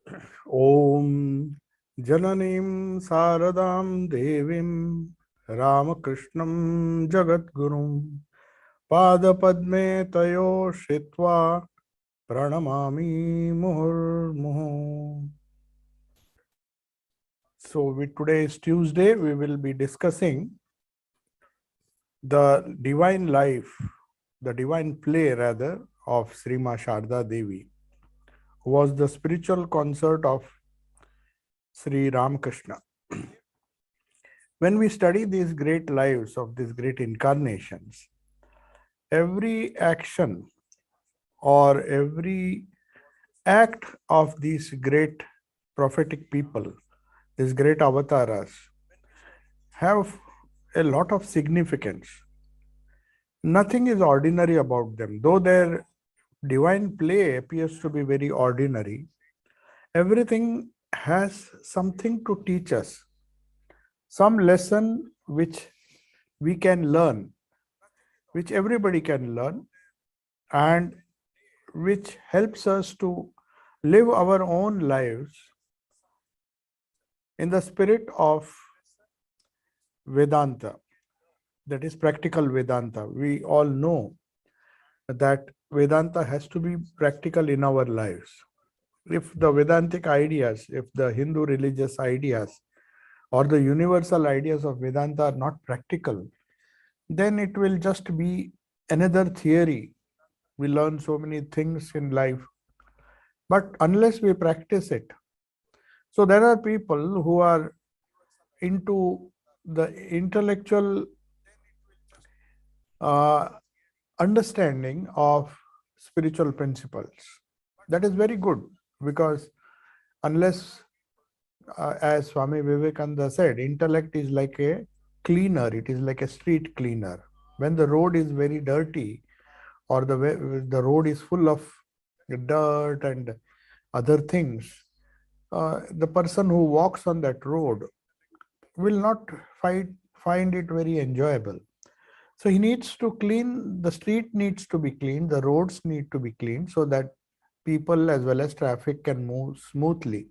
Om Jananim Saradam Devim Ramakrishnam Jagadgurum Padapadme Tayo Shitva Pranamami Muhur. So today is Tuesday. We will be discussing the divine life, the divine play rather, of Srima Sharda Devi, who was the spiritual consort of Sri Ramakrishna. When we study these great lives of these great incarnations, every action or every act of these great prophetic people, these great avatars, have a lot of significance. Nothing is ordinary about them. Though their divine play appears to be very ordinary, everything has something to teach us, some lesson which we can learn, which everybody can learn, and which helps us to live our own lives in the spirit of Vedanta, that is practical Vedanta. We all know that Vedanta has to be practical in our lives. If the Vedantic ideas, if the Hindu religious ideas or the universal ideas of Vedanta are not practical, then it will just be another theory. We learn so many things in life, but unless we practice it. So there are people who are into the intellectual understanding of spiritual principles. That is very good, because unless, as Swami Vivekananda said, intellect is like a cleaner, it is like a street cleaner. When the road is very dirty, or the road is full of dirt and other things, the person who walks on that road will not find it very enjoyable. So he needs to clean, the street needs to be cleaned, the roads need to be cleaned so that people as well as traffic can move smoothly.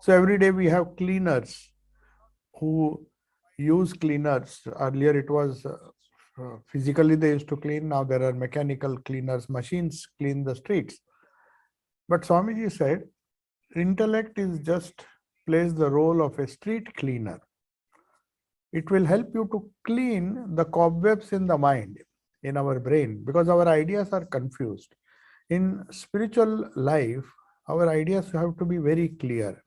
So every day we have cleaners who use cleaners. Earlier it was physically they used to clean, now there are mechanical cleaners, machines clean the streets. But Swamiji said, intellect is just plays the role of a street cleaner. It will help you to clean the cobwebs in the mind, in our brain, because our ideas are confused. In spiritual life, our ideas have to be very clear.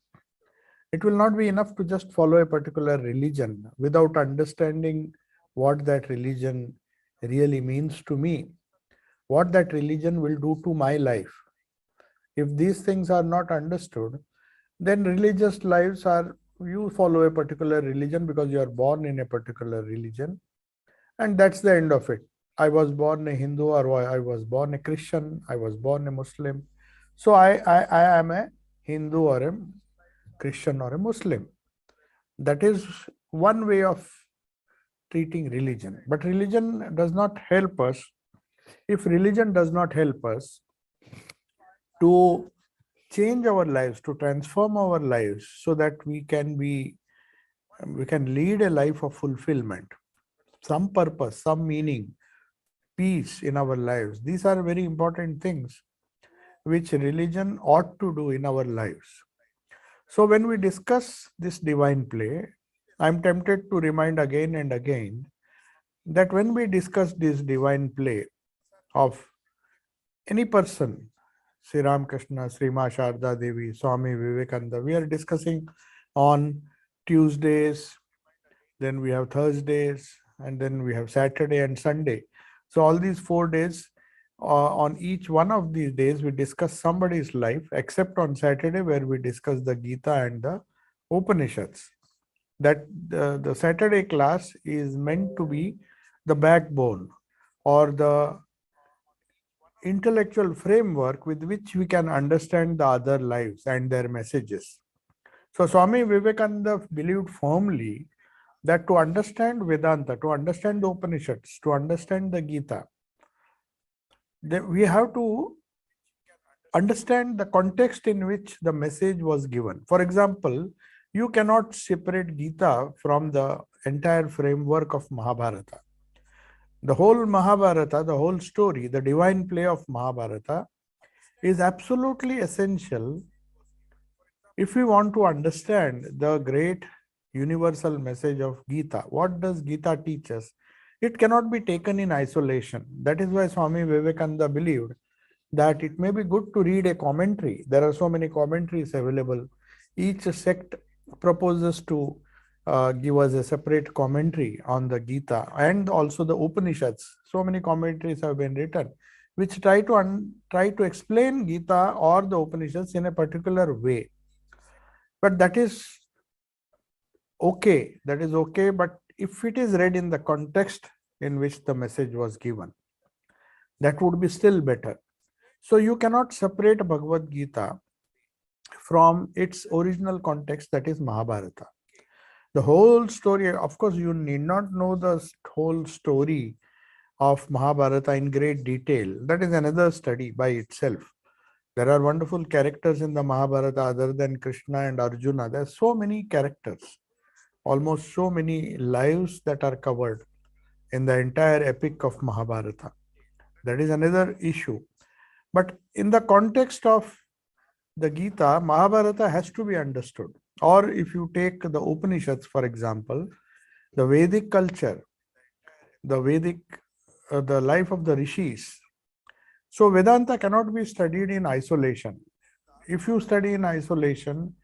It will not be enough to just follow a particular religion without understanding what that religion really means to me, what that religion will do to my life. If these things are not understood, then religious lives are, you follow a particular religion because you are born in a particular religion, and that's the end of it. I was born a Hindu, or I was born a Christian, I was born a Muslim. So I am a Hindu or a Christian or a Muslim. That is one way of treating religion. But religion does not help us. If religion does not help us to change our lives, to transform our lives so that we can lead a life of fulfillment, some purpose, some meaning, peace in our lives. These are very important things which religion ought to do in our lives. So when we discuss this divine play, I'm tempted to remind again and again that when we discuss this divine play of any person, Sri Ramakrishna, Sri Ma Sharda Devi, Swami Vivekananda, we are discussing on Tuesdays, then we have Thursdays, and then we have Saturday and Sunday. So all these 4 days, on each one of these days, we discuss somebody's life, except on Saturday where we discuss the Gita and the Upanishads. That the Saturday class is meant to be the backbone or the intellectual framework with which we can understand the other lives and their messages. So Swami Vivekananda believed firmly that to understand Vedanta, to understand the Upanishads, to understand the Gita, we have to understand the context in which the message was given. For example, you cannot separate Gita from the entire framework of Mahabharata. The whole Mahabharata, the whole story, the divine play of Mahabharata is absolutely essential if we want to understand the great universal message of Gita. What does Gita teach us? It cannot be taken in isolation. That is why Swami Vivekananda believed that it may be good to read a commentary. There are so many commentaries available. Each sect proposes to give us a separate commentary on the Gita and also the Upanishads. So many commentaries have been written which try to explain Gita or the Upanishads in a particular way. But that is okay. That is okay. But if it is read in the context in which the message was given, that would be still better. So you cannot separate Bhagavad Gita from its original context, that is Mahabharata. The whole story, of course, you need not know the whole story of Mahabharata in great detail. That is another study by itself. There are wonderful characters in the Mahabharata other than Krishna and Arjuna. There are so many characters, almost so many lives that are covered in the entire epic of Mahabharata. That is another issue. But in the context of the Gita, Mahabharata has to be understood. Or if you take the Upanishads, for example, the Vedic culture, the life of the rishis. So Vedanta cannot be studied in isolation. If you study in isolation,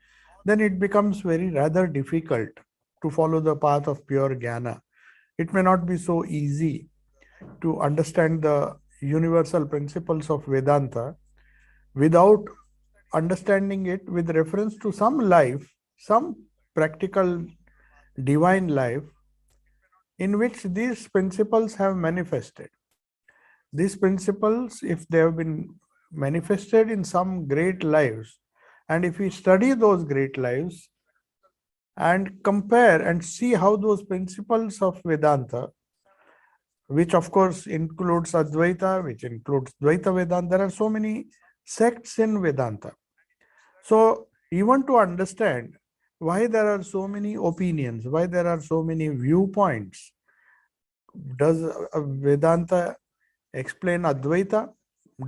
then it becomes rather difficult to follow the path of pure jnana. It may not be so easy to understand the universal principles of Vedanta without understanding it with reference to some life, some practical divine life in which these principles have manifested. These principles, if they have been manifested in some great lives, and if we study those great lives and compare and see how those principles of Vedanta, which of course includes Advaita, which includes Dvaita Vedanta, there are so many sects in Vedanta. So even to understand why there are so many opinions, why there are so many viewpoints, does Vedanta explain Advaita?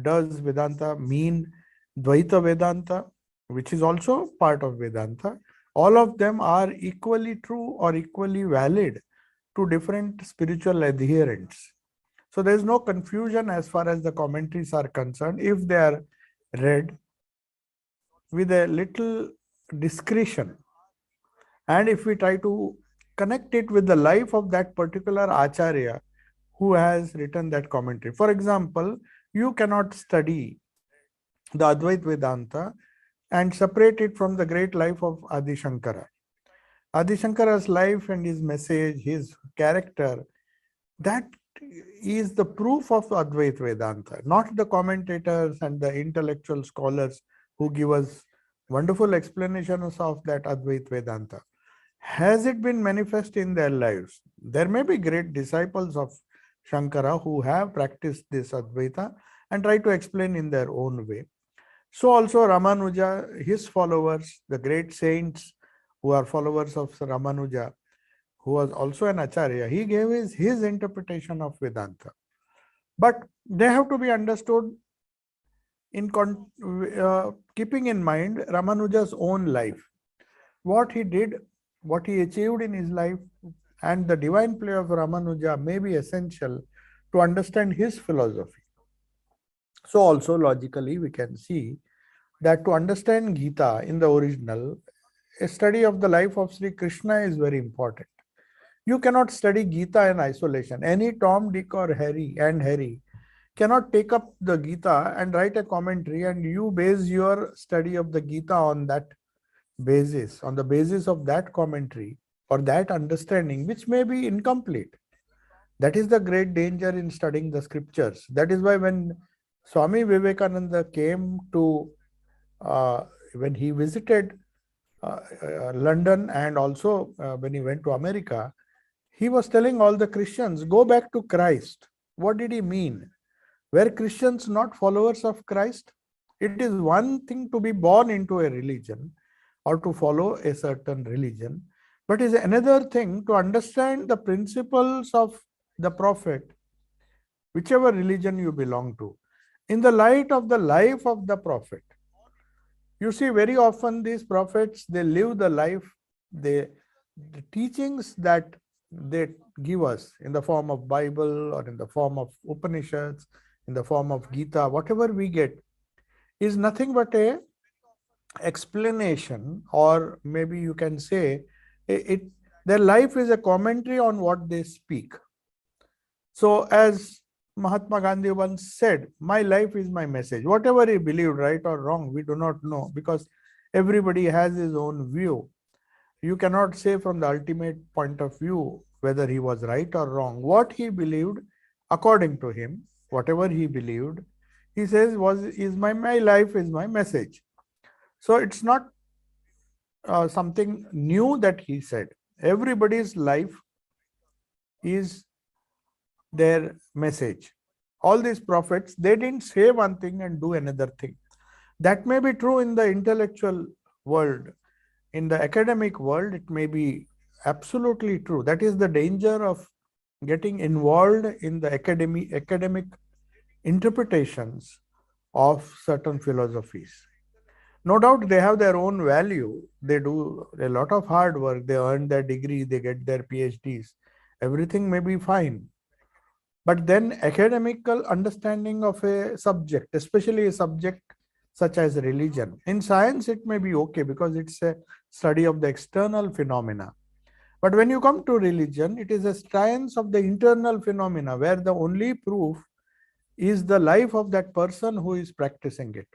Does Vedanta mean Dvaita Vedanta, which is also part of Vedanta? All of them are equally true or equally valid to different spiritual adherents. So there is no confusion as far as the commentaries are concerned if they are read with a little discretion. And if we try to connect it with the life of that particular Acharya who has written that commentary. For example, you cannot study the Advaita Vedanta and separate it from the great life of Adi Shankara. Adi Shankara's life and his message, his character, that is the proof of Advaita Vedanta, not the commentators and the intellectual scholars who give us wonderful explanations of that Advaita Vedanta. Has it been manifest in their lives? There may be great disciples of Shankara who have practiced this Advaita and try to explain in their own way. So also Ramanuja, his followers, the great saints who are followers of Ramanuja, who was also an Acharya, he gave his interpretation of Vedanta. But they have to be understood in keeping in mind Ramanuja's own life. What he did, what he achieved in his life, and the divine play of Ramanuja may be essential to understand his philosophy. So also logically we can see that to understand Gita in the original, a study of the life of Sri Krishna is very important. You cannot study Gita in isolation. Any Tom, Dick or Harry cannot take up the Gita and write a commentary and you base your study of the Gita on that basis, on the basis of that commentary or that understanding, which may be incomplete. That is the great danger in studying the scriptures. That is why when Swami Vivekananda came to, when he visited London and also when he went to America, he was telling all the Christians, go back to Christ. What did he mean? Were Christians not followers of Christ? It is one thing to be born into a religion or to follow a certain religion, but is another thing to understand the principles of the prophet, whichever religion you belong to, in the light of the life of the prophet. You see, very often these prophets, they live the life, the teachings that they give us in the form of Bible or in the form of Upanishads, in the form of Gita, whatever we get, is nothing but a explanation, or maybe you can say it, their life is a commentary on what they speak. So as Mahatma Gandhi once said, my life is my message. Whatever he believed, right or wrong, we do not know, because everybody has his own view. You cannot say from the ultimate point of view whether he was right or wrong. What he believed, according to him, whatever he believed, he says my life is my message. So it's not something new that he said. Everybody's life is their message. All these prophets, they didn't say one thing and do another thing. That may be true in the intellectual world. In the academic world, it may be absolutely true. That is the danger of getting involved in the academic interpretations of certain philosophies. No doubt they have their own value. They do a lot of hard work. They earn their degree, they get their PhDs. Everything may be fine. But then academical understanding of a subject, especially a subject such as religion. In science, it may be okay because it's a study of the external phenomena. But when you come to religion, it is a science of the internal phenomena, where the only proof is the life of that person who is practicing it.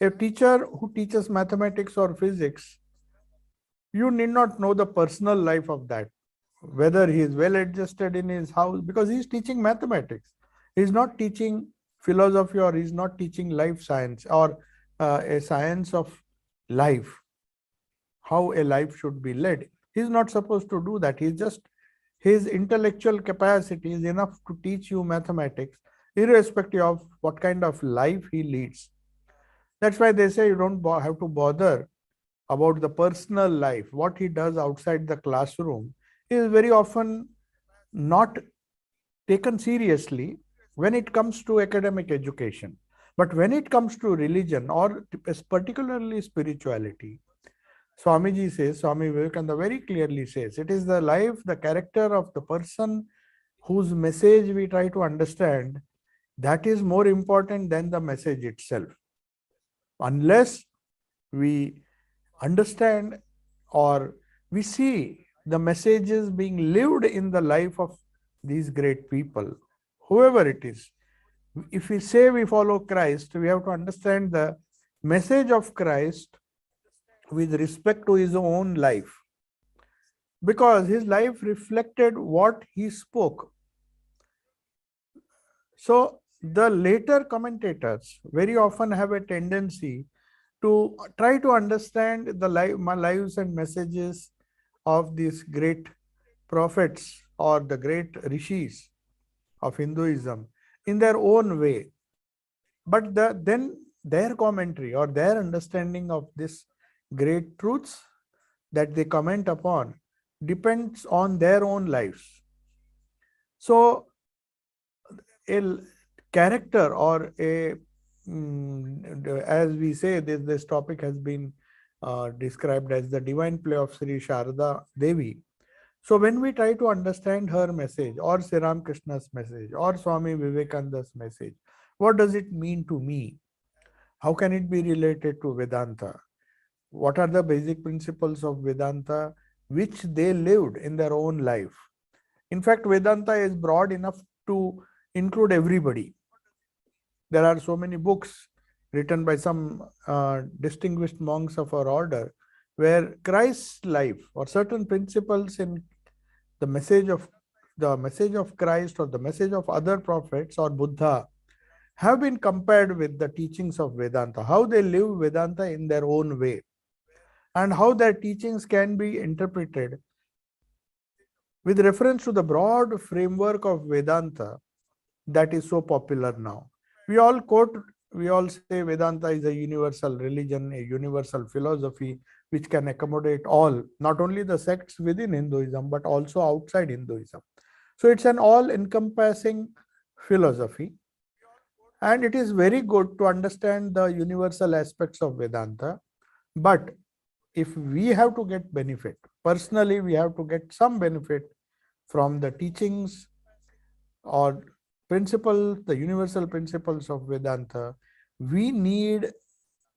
A teacher who teaches mathematics or physics, you need not know the personal life of that, whether he is well adjusted in his house, because he is teaching mathematics. He is not teaching philosophy, or he is not teaching life science, or a science of life, how a life should be led. He is not supposed to do that. He is just, his intellectual capacity is enough to teach you mathematics, irrespective of what kind of life he leads. That's why they say you don't have to bother about the personal life. What he does outside the classroom is very often not taken seriously when it comes to academic education. But when it comes to religion, or particularly spirituality, Swamiji says, Swami Vivekananda very clearly says, it is the life, the character of the person whose message we try to understand, that is more important than the message itself. Unless we understand or we see the messages being lived in the life of these great people, whoever it is. If we say we follow Christ, we have to understand the message of Christ with respect to his own life, because his life reflected what he spoke. So the later commentators very often have a tendency to try to understand the lives and messages of these great prophets or the great rishis of Hinduism in their own way. But then their commentary or their understanding of this great truths that they comment upon depends on their own lives. So a character, or a as we say, this topic has been described as the divine play of Sri Sharada Devi. So when we try to understand her message, or Sri Ramakrishna's message, or Swami Vivekananda's message, what does it mean to me? How can it be related to Vedanta? What are the basic principles of Vedanta which they lived in their own life? In fact, Vedanta is broad enough to include everybody. There are so many books written by some distinguished monks of our order, where Christ's life or certain principles in the message of Christ, or the message of other prophets or Buddha, have been compared with the teachings of Vedanta, how they live Vedanta in their own way, and how their teachings can be interpreted with reference to the broad framework of Vedanta that is so popular now. We all quote we all say Vedanta is a universal religion, a universal philosophy which can accommodate all, not only the sects within Hinduism, but also outside Hinduism. So it's an all-encompassing philosophy. And it is very good to understand the universal aspects of Vedanta. But if we have to get benefit, personally, we have to get some benefit from the teachings or principles, the universal principles of Vedanta. We need,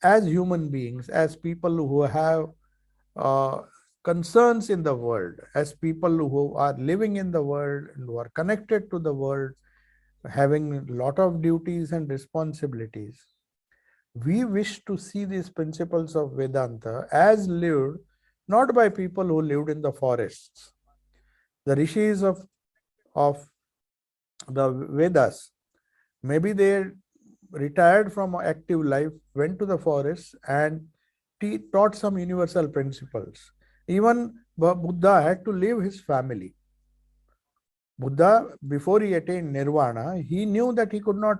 as human beings, as people who have uh, concerns in the world, as people who are living in the world and who are connected to the world, having a lot of duties and responsibilities, we wish to see these principles of Vedanta as lived not by people who lived in the forests. The rishis of the Vedas, maybe they retired from active life, went to the forest and taught some universal principles. Even Buddha had to leave his family. Buddha, before he attained nirvana, he knew that he could not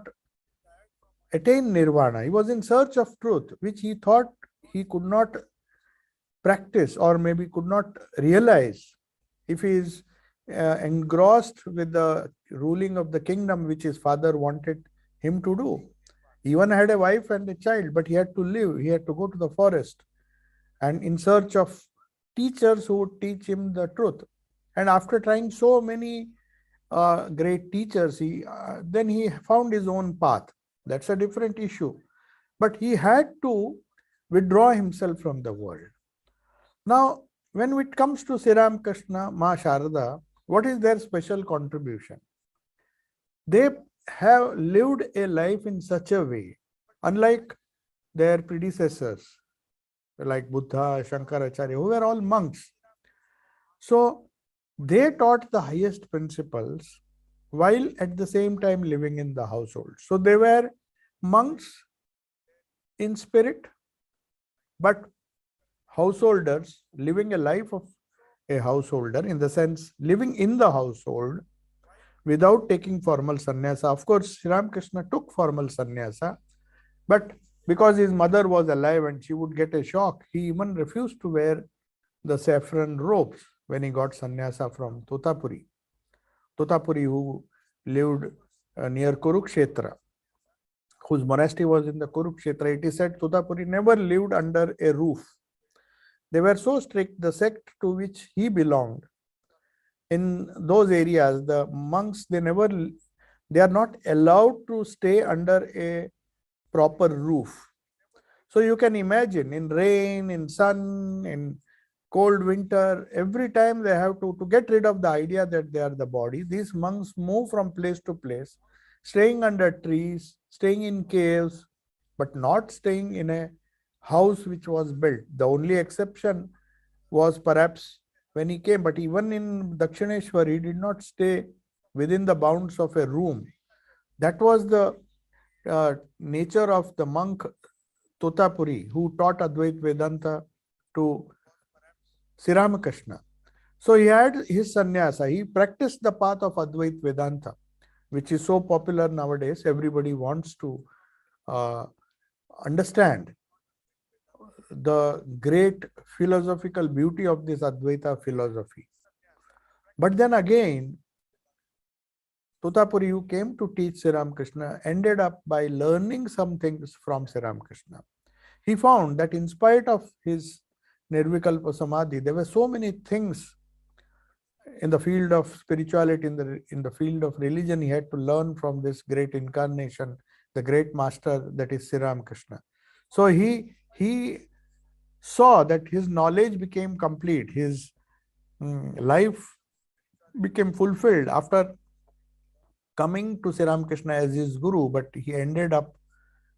attain nirvana. He was in search of truth, which he thought he could not practice or maybe could not realize if he is engrossed with the ruling of the kingdom which his father wanted him to do. He even had a wife and a child, but he had to live. He had to go to the forest and in search of teachers who would teach him the truth. And after trying so many great teachers, then he found his own path. That's a different issue. But he had to withdraw himself from the world. Now, when it comes to Sri Ramakrishna, Ma Sharada, what is their special contribution? They have lived a life in such a way, unlike their predecessors, like Buddha, Shankaracharya, who were all monks. So, they taught the highest principles while at the same time living in the household. So, they were monks in spirit, but householders living a life of a householder, in the sense living in the household without taking formal sannyasa. Of course, Sri Ramakrishna took formal sannyasa, but because his mother was alive and she would get a shock, he even refused to wear the saffron robes when he got sannyasa from Totapuri. Totapuri, who lived near Kurukshetra, whose monastery was in the Kurukshetra. It is said Totapuri never lived under a roof. They were so strict, the sect to which he belonged. In those areas, the monks, they are not allowed to stay under a proper roof. So you can imagine, in rain, in sun, in cold winter, every time they have to get rid of the idea that they are the body, these monks move from place to place, staying under trees, staying in caves, but not staying in a house which was built. The only exception was perhaps when he came, but even in Dakshineshwar, he did not stay within the bounds of a room. That was the nature of the monk Totapuri, who taught Advaita Vedanta to Sri Ramakrishna. So he had his sannyasa. He practiced the path of Advaita Vedanta, which is so popular nowadays. Everybody wants to understand the great philosophical beauty of this Advaita philosophy. But then again, Totapuri, who came to teach Sri Ramakrishna, ended up by learning some things from Sri Ramakrishna. He found that in spite of his Nirvikalpa Samadhi, there were so many things in the field of spirituality, in the field of religion, he had to learn from this great incarnation, the great master that is Sri Ramakrishna. So he saw that his knowledge became complete, his life became fulfilled after coming to Sri Ramakrishna as his guru, but he ended up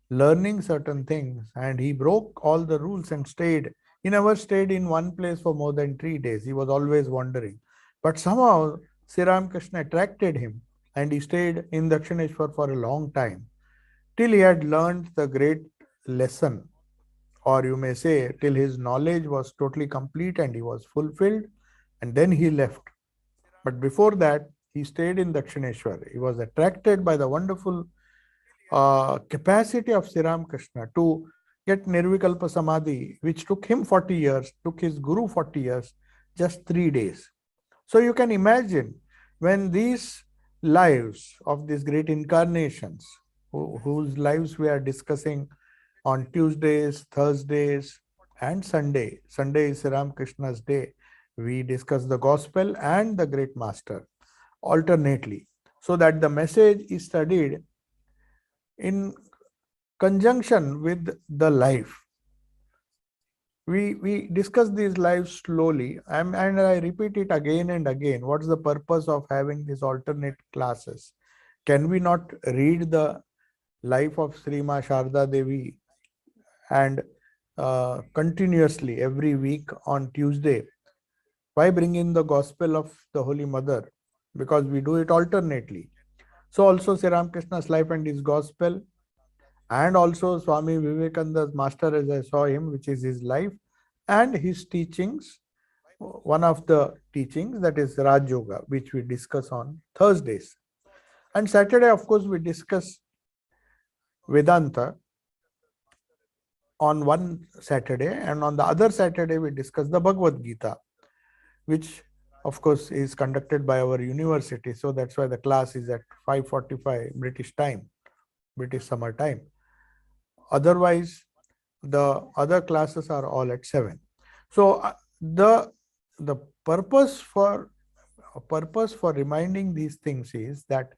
learning certain things and he broke all the rules and stayed. He never stayed in one place for more than 3 days. He was always wandering. But somehow Sri Ramakrishna attracted him and he stayed in Dakshineshwar for a long time till he had learned the great lesson, or you may say till his knowledge was totally complete and he was fulfilled, and then he left. But before that, he stayed in Dakshineshwar. He was attracted by the wonderful capacity of Sri Ramakrishna to get Nirvikalpa Samadhi, which took him 40 years, took his Guru 40 years, just 3 days. So you can imagine when these lives of these great incarnations, whose lives we are discussing on Tuesdays, Thursdays, and Sunday. Sunday is Sri Ramakrishna's day. We discuss the gospel and the great master alternately, so that the message is studied in conjunction with the life. We discuss these lives slowly, and I repeat it again and again. What's the purpose of having these alternate classes? Can we not read the life of Sri Ma Sharda Devi and continuously every week on Tuesday? Why bring in the gospel of the Holy Mother? Because we do it alternately. So also Sri Ramakrishna's life and his gospel, and also Swami Vivekananda's master as I saw him, which is his life and his teachings. One of the teachings, that is Raj Yoga, which we discuss on Thursdays. And Saturday, of course, we discuss Vedanta on one Saturday, and on the other Saturday we discuss the Bhagavad Gita, which of course is conducted by our university. So that's why the class is at 5:45 British time, British summer time. Otherwise, the other classes are all at 7. So the purpose for reminding these things is that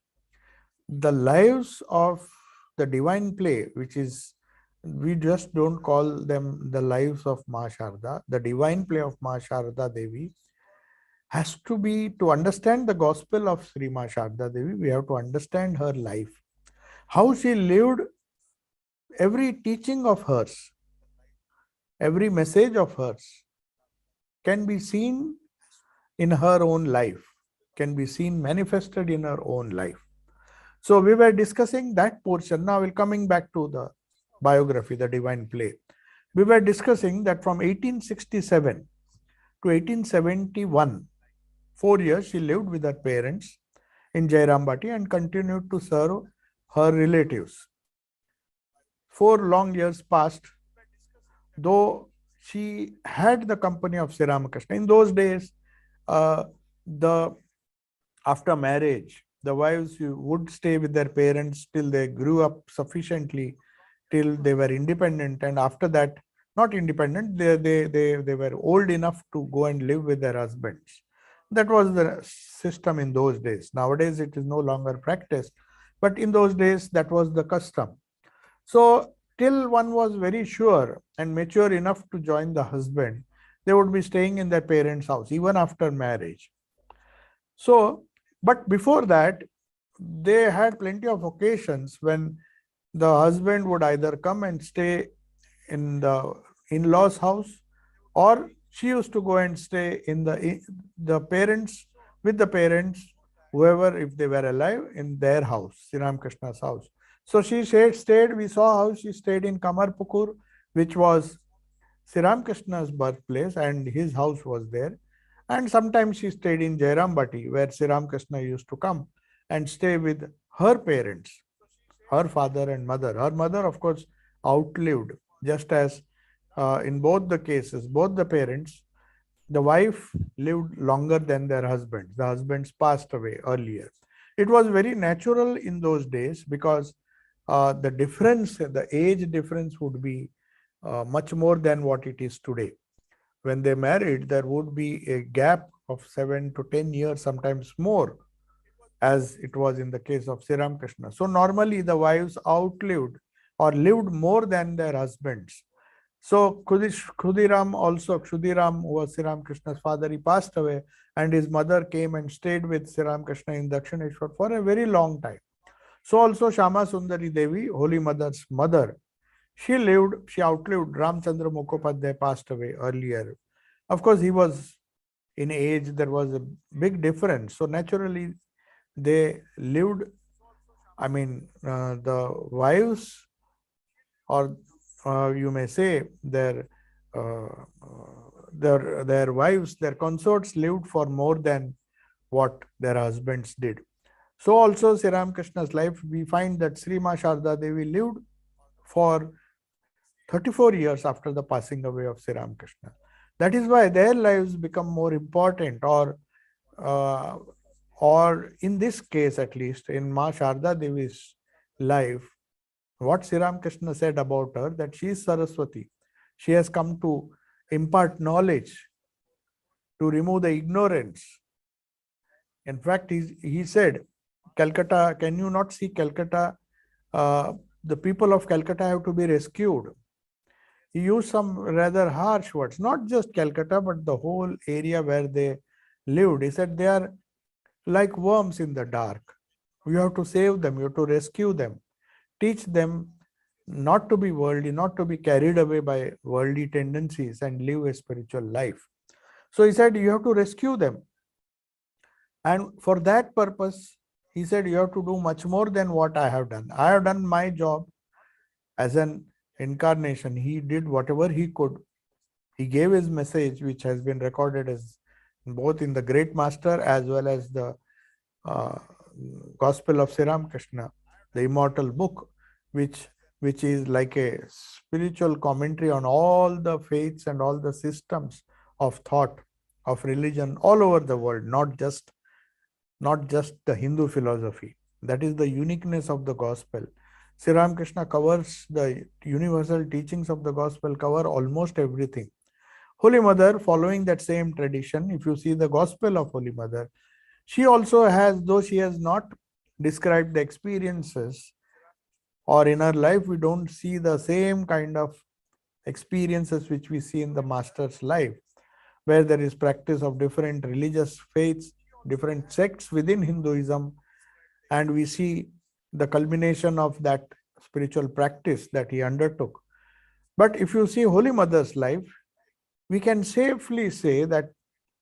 the lives of the divine play, which is, we just don't call them the lives of Ma Sharda, the divine play of Ma Sharda Devi, has to be, to understand the gospel of Sri Ma Sharda Devi, we have to understand her life, how she lived. Every teaching of hers, every message of hers can be seen in her own life, can be seen manifested in her own life. So we were discussing that portion. Now we're coming back to the biography, the divine play. We were discussing that from 1867 to 1871, 4 years she lived with her parents in Jairambati and continued to serve her relatives. 4 long years passed, though she had the company of Sri Ramakrishna. In those days, after marriage, the wives would stay with their parents till they grew up sufficiently, till they were independent, and after that, not independent, they were old enough to go and live with their husbands. That was the system in those days. Nowadays, it is no longer practiced, but in those days, that was the custom. So till one was very sure and mature enough to join the husband, they would be staying in their parents' house, even after marriage. So, but before that, they had plenty of occasions when the husband would either come and stay in the in-laws' house, or she used to go and stay in the parents, with the parents, whoever, if they were alive, in their house, Sri Ramakrishna's house. So she stayed, we saw how she stayed in Kamarpukur, which was Sri Ramakrishna's birthplace, and his house was there. And sometimes she stayed in Jairambati, where Sri Ramakrishna used to come and stay with her parents, her father and mother. Her mother, of course, outlived, just as in both the cases, both the parents, the wife lived longer than their husbands. The husbands passed away earlier. It was very natural in those days, because the difference, the age difference would be much more than what it is today. When they married, there would be a gap of 7 to 10 years, sometimes more, as it was in the case of Sri Ramakrishna. So normally the wives outlived or lived more than their husbands. So Khudiram also, Kshudiram, who was Sri Ramakrishna's father, he passed away, and his mother came and stayed with Sri Ramakrishna in Dakshineshwar for a very long time. So also Shama Sundari Devi, Holy Mother's mother, she outlived. Ramchandra Mukhopadhyay passed away earlier. Of course, he was in age, there was a big difference. So naturally, they lived, the wives, or you may say their wives, their consorts lived for more than what their husbands did. So also Sri Ramakrishna's life, we find that Sri Ma Sharda Devi lived for 34 years after the passing away of Sri Ramakrishna. That is why their lives become more important, uh, or in this case at least, in Ma Sharda Devi's life, what Sri Ramakrishna said about her, that she is Saraswati. She has come to impart knowledge, to remove the ignorance. In fact, he said, Calcutta, can you not see Calcutta? The people of Calcutta have to be rescued. He used some rather harsh words, not just Calcutta, but the whole area where they lived. He said they are like worms in the dark. You have to save them, you have to rescue them, teach them not to be worldly, not to be carried away by worldly tendencies and live a spiritual life. So he said, you have to rescue them. And for that purpose, he said, you have to do much more than what I have done. I have done my job as an incarnation. He did whatever he could. He gave his message, which has been recorded as both in the Great Master as well as the uh, Gospel of Sri Ramakrishna, the immortal book, which is like a spiritual commentary on all the faiths and all the systems of thought, of religion all over the world, not just the Hindu philosophy. That is the uniqueness of the gospel. Sri Ramakrishna covers the universal teachings of the gospel, cover almost everything. Holy Mother, following that same tradition, if you see the gospel of Holy Mother, she also has, though she has not described the experiences, or in her life we don't see the same kind of experiences which we see in the Master's life, where there is practice of different religious faiths, different sects within Hinduism, and we see the culmination of that spiritual practice that he undertook. But if you see Holy Mother's life, we can safely say that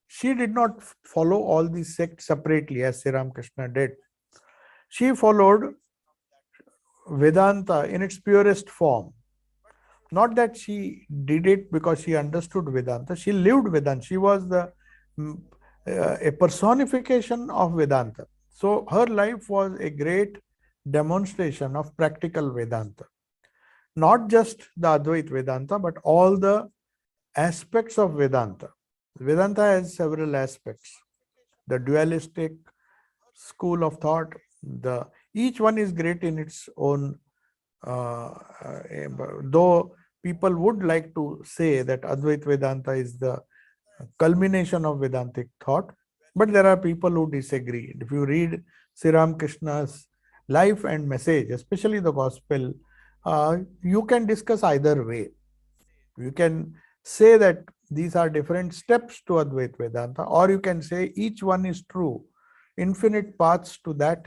she did not follow all these sects separately as Sri Ramakrishna did. She followed Vedanta in its purest form. Not that she did it because she understood Vedanta, she lived Vedanta. She was a personification of Vedanta. So her life was a great demonstration of practical Vedanta. Not just the Advaita Vedanta, but all the aspects of Vedanta. Vedanta has several aspects. The dualistic school of thought, each one is great in its own, though people would like to say that Advaita Vedanta is the culmination of Vedantic thought, but there are people who disagree. If you read Sri Ramakrishna's life and message, especially the gospel, you can discuss either way. You can say that these are different steps to Advaita Vedanta, or you can say each one is true, infinite paths to that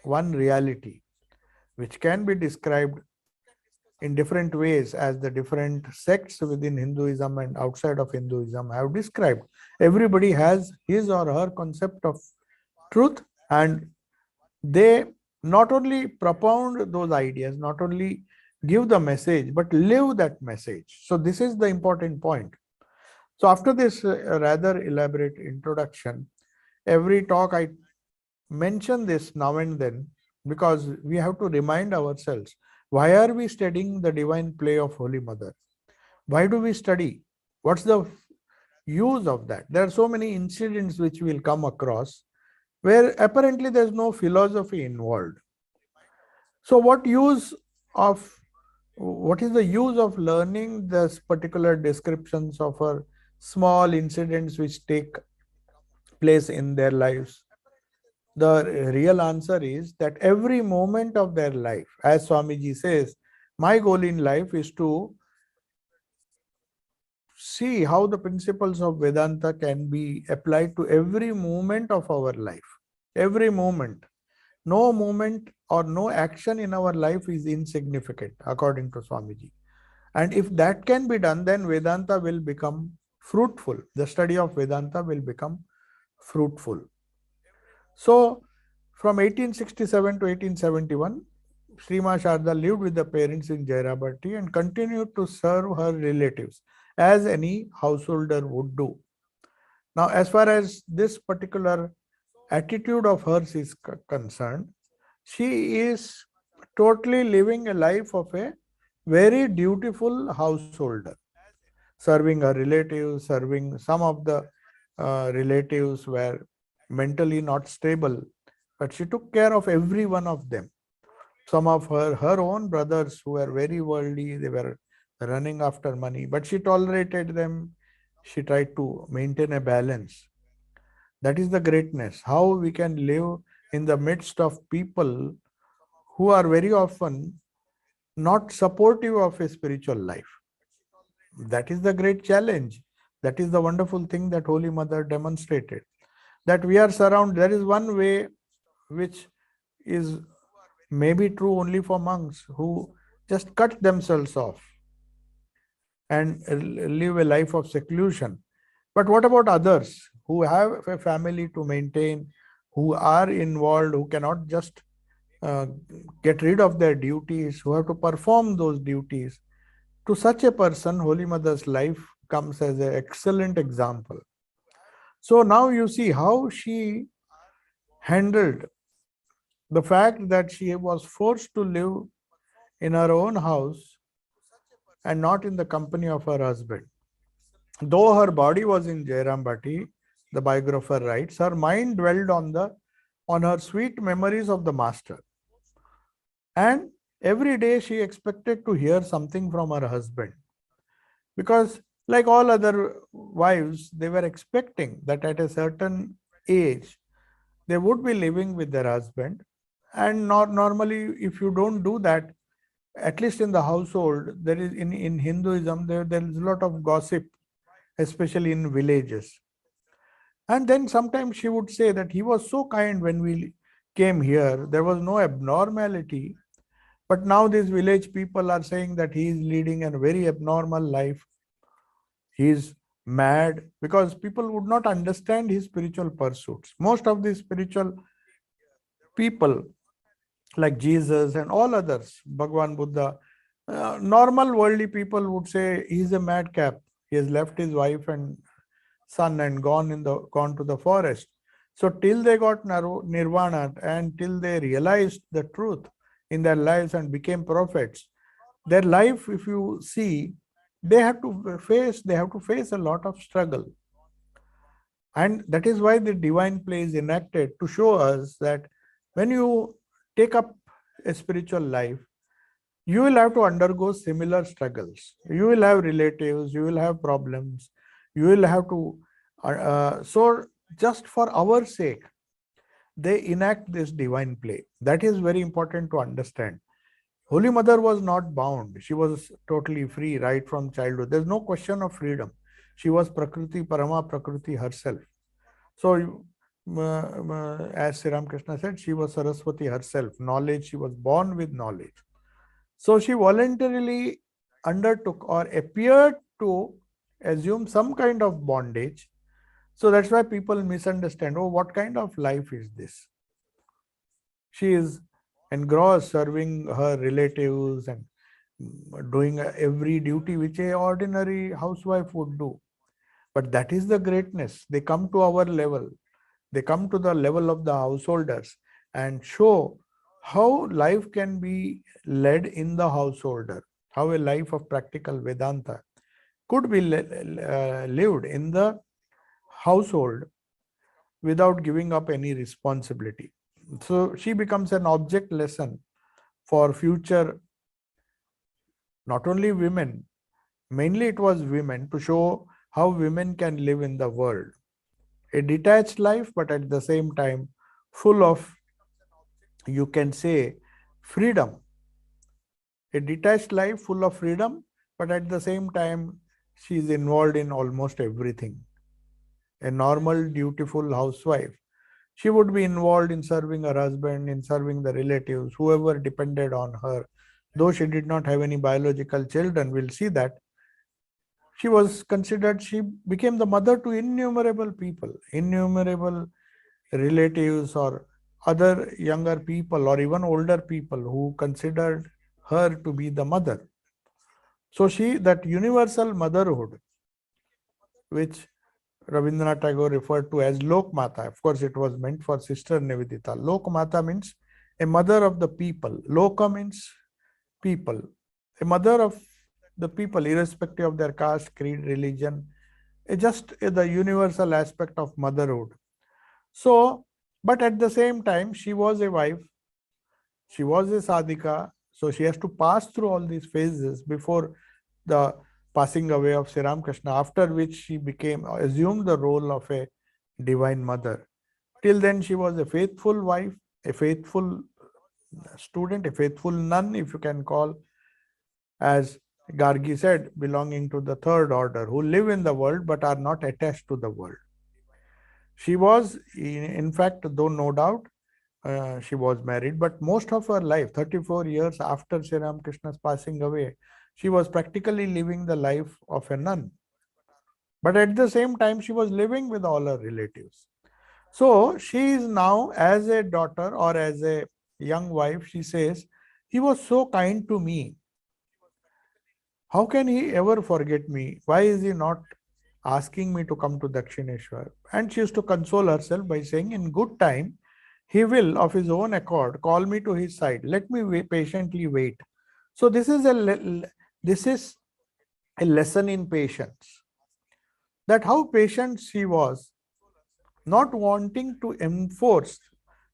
one reality, which can be described in different ways as the different sects within Hinduism and outside of Hinduism have described. Everybody has his or her concept of truth, and they not only propound those ideas, not only give the message, but live that message. So this is the important point. So after this rather elaborate introduction, every talk I mention this now and then, because we have to remind ourselves, why are we studying the divine play of Holy Mother? Why do we study? What's the use of that? There are so many incidents which we'll come across where apparently there's no philosophy involved. So what is the use of learning this particular descriptions of our small incidents which take place in their lives? The real answer is that every moment of their life, as Swamiji says, my goal in life is to see how the principles of Vedanta can be applied to every moment of our life. Every moment. No moment or no action in our life is insignificant, according to Swamiji. And if that can be done, then Vedanta will become fruitful. The study of Vedanta will become fruitful. So, from 1867 to 1871, Sri Ma Sharda lived with the parents in Jairabati and continued to serve her relatives as any householder would do. Now, as far as this particular attitude of hers is concerned, she is totally living a life of a very dutiful householder, serving her relatives, serving some of the relatives were mentally not stable, but she took care of every one of them. Some of her own brothers who were very worldly, they were running after money, but she tolerated them. She tried to maintain a balance. That is the greatness. How we can live in the midst of people who are very often not supportive of a spiritual life. That is the great challenge. That is the wonderful thing that Holy Mother demonstrated. That we are surrounded. There is one way which is maybe true only for monks who just cut themselves off and live a life of seclusion. But what about others who have a family to maintain, who are involved, who cannot just uh, get rid of their duties, who have to perform those duties? To such a person, Holy Mother's life comes as an excellent example. So now you see how she handled the fact that she was forced to live in her own house and not in the company of her husband. Though her body was in Jairambati, the biographer writes, her mind dwelled on her sweet memories of the master. And every day she expected to hear something from her husband. Because like all other wives, they were expecting that at a certain age, they would be living with their husband. And not normally, if you don't do that, at least in the household, there is in Hinduism, there is a lot of gossip, especially in villages. And then sometimes she would say that he was so kind when we came here, there was no abnormality. But now these village people are saying that he is leading a very abnormal life. He is mad, because people would not understand his spiritual pursuits. Most of the spiritual people, like Jesus and all others, Bhagwan Buddha, normal worldly people would say he is a madcap. He has left his wife and son and gone to the forest. So till they got nirvana and till they realized the truth in their lives and became prophets, their life, if you see, they have to face a lot of struggle. And that is why the divine play is enacted to show us that when you take up a spiritual life, you will have to undergo similar struggles. You will have relatives, you will have problems, you will have to. So, just for our sake, they enact this divine play. That is very important to understand. Holy Mother was not bound. She was totally free right from childhood. There's no question of freedom. She was Prakriti, Parama Prakriti herself. So, as Sri Ramakrishna said, she was Saraswati herself. Knowledge, she was born with knowledge. So she voluntarily undertook or appeared to assume some kind of bondage. So that's why people misunderstand, oh, what kind of life is this? She is engrossed serving her relatives and doing every duty which a ordinary housewife would do. But that is the greatness. They come to our level. They come to the level of the householders and show how life can be led in the householder, how a life of practical Vedanta could be lived in the household without giving up any responsibility. So she becomes an object lesson for future, not only women, mainly it was women, to show how women can live in the world. A detached life, but at the same time full of, you can say, freedom. A detached life full of freedom, but at the same time she is involved in almost everything. A normal, dutiful housewife, she would be involved in serving her husband, in serving the relatives, whoever depended on her. Though she did not have any biological children, we'll see that she was considered, she became the mother to innumerable people, innumerable relatives or other younger people or even older people who considered her to be the mother. So she, that universal motherhood, which Rabindranath Tagore referred to as Lok Mata. Of course, it was meant for Sister Nivedita. Lok Mata means a mother of the people. Loka means people. A mother of the people, irrespective of their caste, creed, religion, just the universal aspect of motherhood. So, but at the same time, she was a wife, she was a sadhika, so she has to pass through all these phases before the passing away of Sri Ramakrishna, after which she assumed the role of a divine mother. Till then, she was a faithful wife, a faithful student, a faithful nun, if you can call, as Gargi said, belonging to the third order, who live in the world but are not attached to the world. She was, in fact, though no doubt, she was married, but most of her life, 34 years after Sri Ramakrishna's passing away, she was practically living the life of a nun. But at the same time, she was living with all her relatives. So she is now, as a daughter or as a young wife, she says, he was so kind to me. How can he ever forget me? Why is he not asking me to come to Dakshineshwar? And she used to console herself by saying, in good time, he will, of his own accord, call me to his side. Let me patiently wait. So this is a lesson in patience. That how patient she was, not wanting to enforce.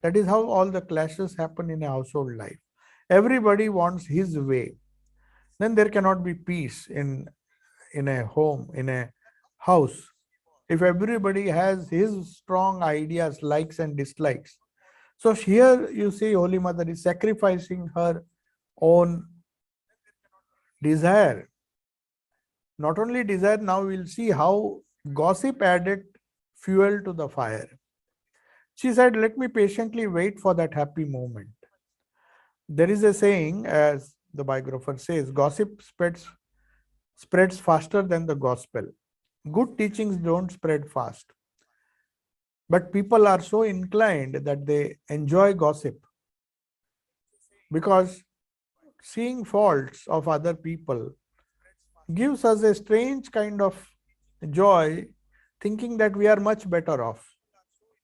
That is how all the clashes happen in a household life. Everybody wants his way. Then there cannot be peace in a home, in a house. If everybody has his strong ideas, likes and dislikes. So here you see Holy Mother is sacrificing her own desire. Not only desire, now we'll see how gossip added fuel to the fire. She said, let me patiently wait for that happy moment. There is a saying, as the biographer says, gossip spreads faster than the gospel. Good teachings don't spread fast. But people are so inclined that they enjoy gossip, because seeing faults of other people gives us a strange kind of joy, thinking that we are much better off.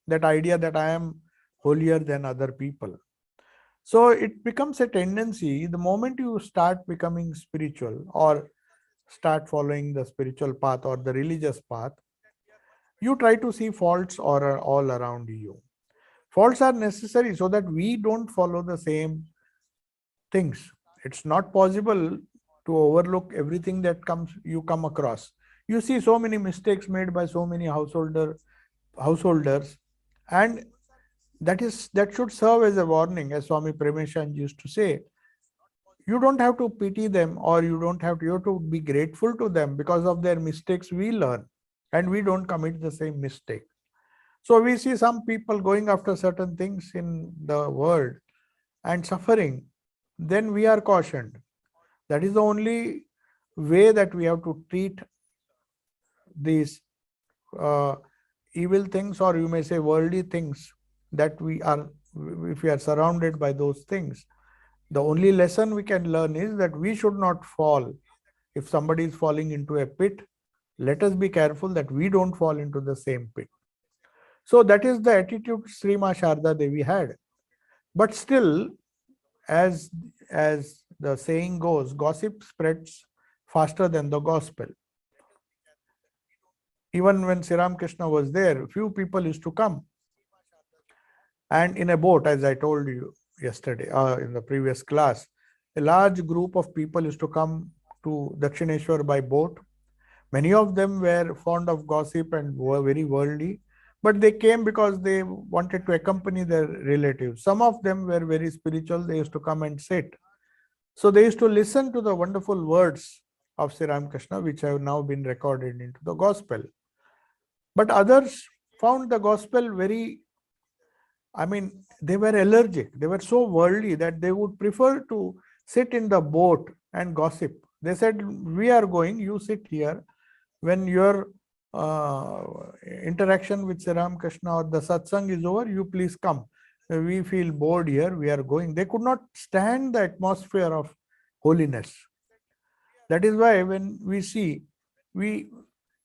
That idea that I am holier than other people. So it becomes a tendency the moment you start becoming spiritual or start following the spiritual path or the religious path, you try to see faults all around you. Faults are necessary so that we don't follow the same things. It's not possible to overlook everything that you come across. You see so many mistakes made by so many householders, and that should serve as a warning, as Swami Premeshan used to say. You don't have to pity them, or you have to be grateful to them. Because of their mistakes we learn and we don't commit the same mistake. So we see some people going after certain things in the world and suffering, then we are cautioned. That is the only way that we have to treat these evil things, or you may say worldly things, that if we are surrounded by those things. The only lesson we can learn is that we should not fall. If somebody is falling into a pit, let us be careful that we don't fall into the same pit. So that is the attitude Sri Ma Sharda Devi had. But still, as the saying goes, gossip spreads faster than the gospel. Even when Sri Ramakrishna was there, few people used to come. And in a boat, as I told you yesterday, in the previous class, a large group of people used to come to Dakshineshwar by boat. Many of them were fond of gossip and were very worldly, but they came because they wanted to accompany their relatives. Some of them were very spiritual. They used to come and sit. So they used to listen to the wonderful words of Sri Ramakrishna, which have now been recorded into the gospel. But others found the gospel they were allergic. They were so worldly that they would prefer to sit in the boat and gossip. They said, we are going, you sit here. When your interaction with Sri Ramakrishna or the satsang is over, you please come. We feel bored here, we are going. They could not stand the atmosphere of holiness. That is why when we see,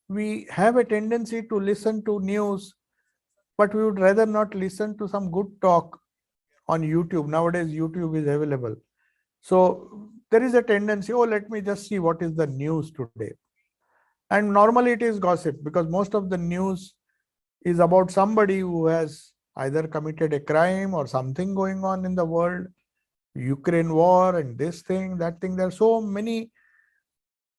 we have a tendency to listen to news, but we would rather not listen to some good talk on YouTube. Nowadays, YouTube is available. So there is a tendency, oh, let me just see what is the news today. And normally it is gossip, because most of the news is about somebody who has either committed a crime or something going on in the world, Ukraine war and this thing, that thing. There are so many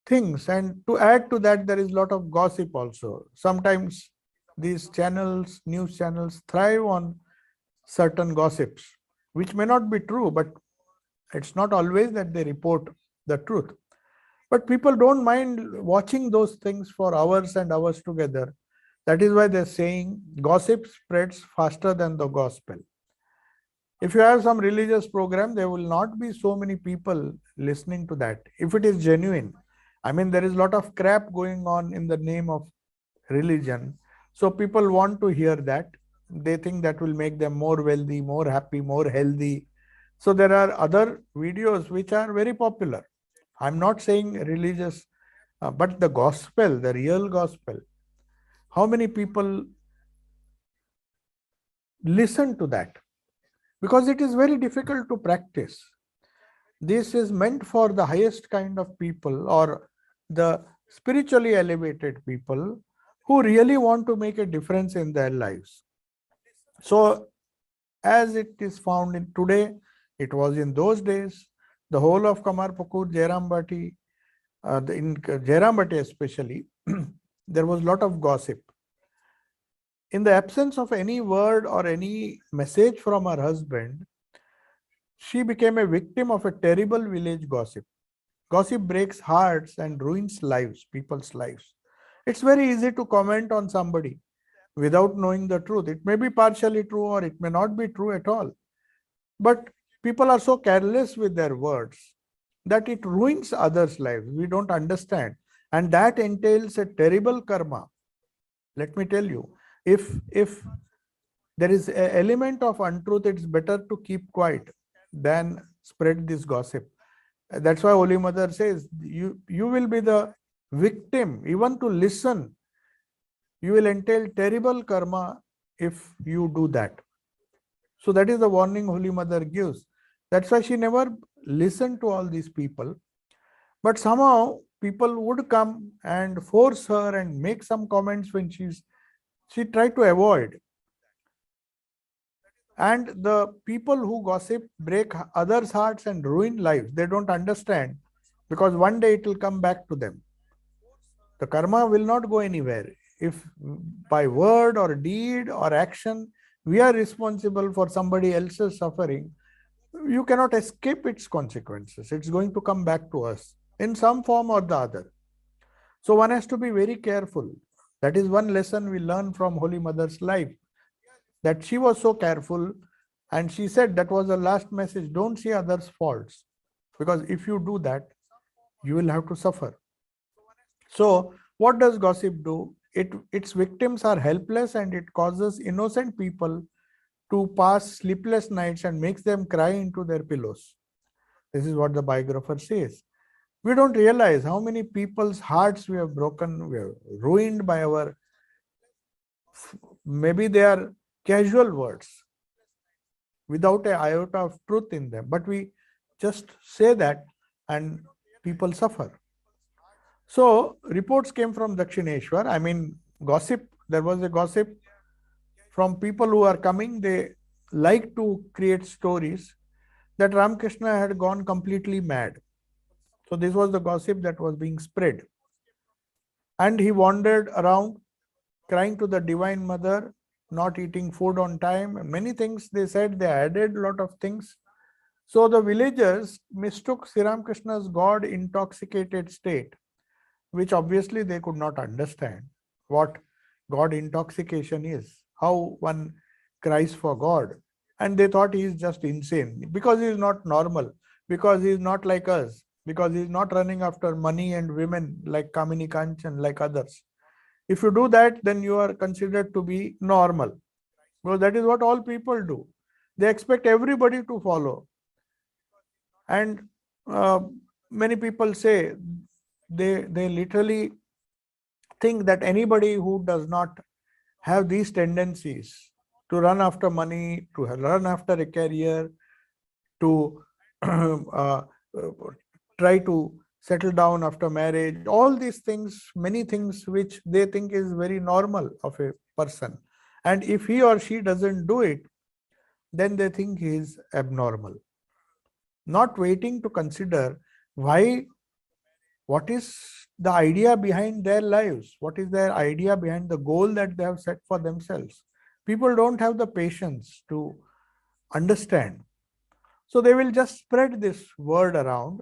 things. And to add to that, there is a lot of gossip also. Sometimes these channels, news channels, thrive on certain gossips, which may not be true, but it's not always that they report the truth. But people don't mind watching those things for hours and hours together. That is why they're saying gossip spreads faster than the gospel. If you have some religious program, there will not be so many people listening to that. If it is genuine, I mean, there is a lot of crap going on in the name of religion. So people want to hear that. They think that will make them more wealthy, more happy, more healthy. So there are other videos which are very popular. I'm not saying religious, but the gospel, the real gospel, how many people listen to that? Because it is very difficult to practice. This is meant for the highest kind of people, or the spiritually elevated people who really want to make a difference in their lives. So as it is found in today, it was in those days. The whole of Kamarpukur, Jairambati, in Jairambati especially, there was a lot of gossip. In the absence of any word or any message from her husband, she became a victim of a terrible village gossip. Gossip breaks hearts and ruins lives, people's lives. It's very easy to comment on somebody without knowing the truth. It may be partially true or it may not be true at all. But people are so careless with their words that it ruins others' lives. We don't understand. And that entails a terrible karma. Let me tell you, if there is an element of untruth, it's better to keep quiet than spread this gossip. That's why Holy Mother says, you will be the victim. Even to listen, you will entail terrible karma if you do that. So that is the warning Holy Mother gives. That's why she never listened to all these people. But somehow people would come and force her and make some comments when she tried to avoid. And the people who gossip break others' hearts and ruin lives. They don't understand, because one day it will come back to them. The karma will not go anywhere. If by word or deed or action, we are responsible for somebody else's suffering, you cannot escape its consequences. It's going to come back to us in some form or the other. So one has to be very careful. That is one lesson we learn from Holy Mother's life, that she was so careful, and she said that was the last message: don't see others' faults, because if you do that, you will have to suffer. So what does gossip do? Its victims are helpless, and it causes innocent people to pass sleepless nights and makes them cry into their pillows. This is what the biographer says. We don't realize how many people's hearts we have broken, we have ruined by our, maybe they are casual words without an iota of truth in them, but we just say that and people suffer. So reports came from Dakshineshwar. I mean, gossip, there was a gossip from people who are coming. They like to create stories that Ramakrishna had gone completely mad. So this was the gossip that was being spread. And he wandered around crying to the Divine Mother, not eating food on time, and many things they said. They added a lot of things. So the villagers mistook Sri Ramakrishna's God intoxicated state, which obviously they could not understand what God intoxication is, how one cries for God. And they thought he is just insane because he is not normal, because he is not like us, because he is not running after money and women like Kamini Kanchan, like others. If you do that, then you are considered to be normal. Because that is what all people do. They expect everybody to follow. And many people say they literally think that anybody who does not have these tendencies to run after money, to run after a career, to try to settle down after marriage, all these things, many things which they think is very normal of a person. And if he or she doesn't do it, then they think he is abnormal. Not waiting to consider why, what is the idea behind their lives, what is their idea behind the goal that they have set for themselves. People don't have the patience to understand. So they will just spread this word around,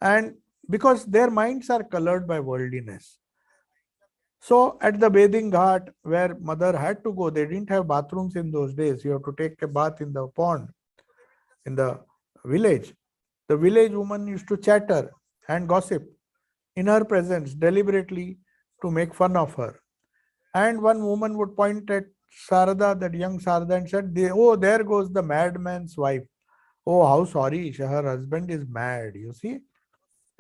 and because their minds are colored by worldliness. So at the bathing ghat where mother had to go, they didn't have bathrooms in those days. You have to take a bath in the pond in the village. The village woman used to chatter and gossip in her presence deliberately to make fun of her. And one woman would point at Sarada, that young Sarada, and said, "Oh, there goes the madman's wife. Oh, how sorry, her husband is mad, you see."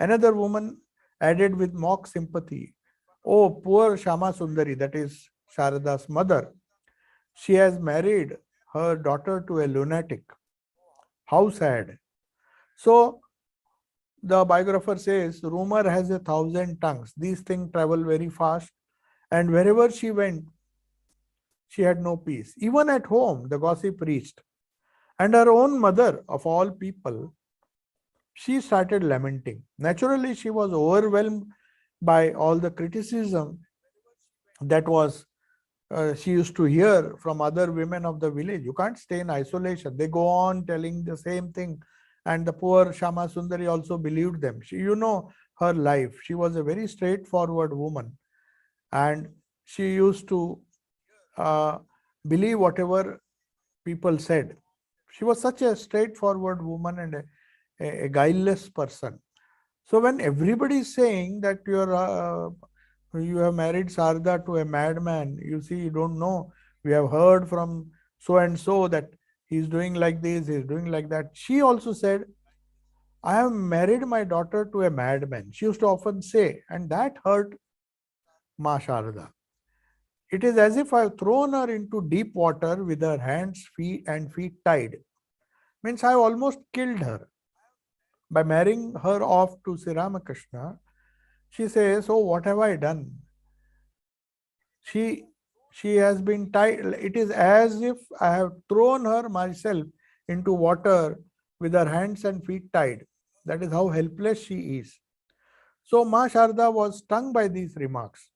Another woman added with mock sympathy, "Oh, poor Shama Sundari," that is Sharada's mother. "She has married her daughter to a lunatic. How sad." So the biographer says, rumor has 1,000 tongues. These things travel very fast. And wherever she went, she had no peace. Even at home, the gossip reached. And her own mother, of all people, she started lamenting. Naturally, she was overwhelmed by all the criticism that was she used to hear from other women of the village. You can't stay in isolation. They go on telling the same thing. And the poor Shama Sundari also believed them. She, you know, her life. She was a very straightforward woman. And she used to believe whatever people said. She was such a straightforward woman and a guileless person. So when everybody is saying that you have married Sarada to a madman, you see, you don't know. We have heard from so and so that he's doing like this, he's doing like that. She also said, "I have married my daughter to a madman." She used to often say, and that hurt Ma Sharada. "It is as if I have thrown her into deep water with her hands, feet tied. Means I almost killed her. By marrying her off to Sri Ramakrishna," she says, "Oh, what have I done? She has been tied. It is as if I have thrown her myself into water with her hands and feet tied." That is how helpless she is. So Ma Sharda was stung by these remarks.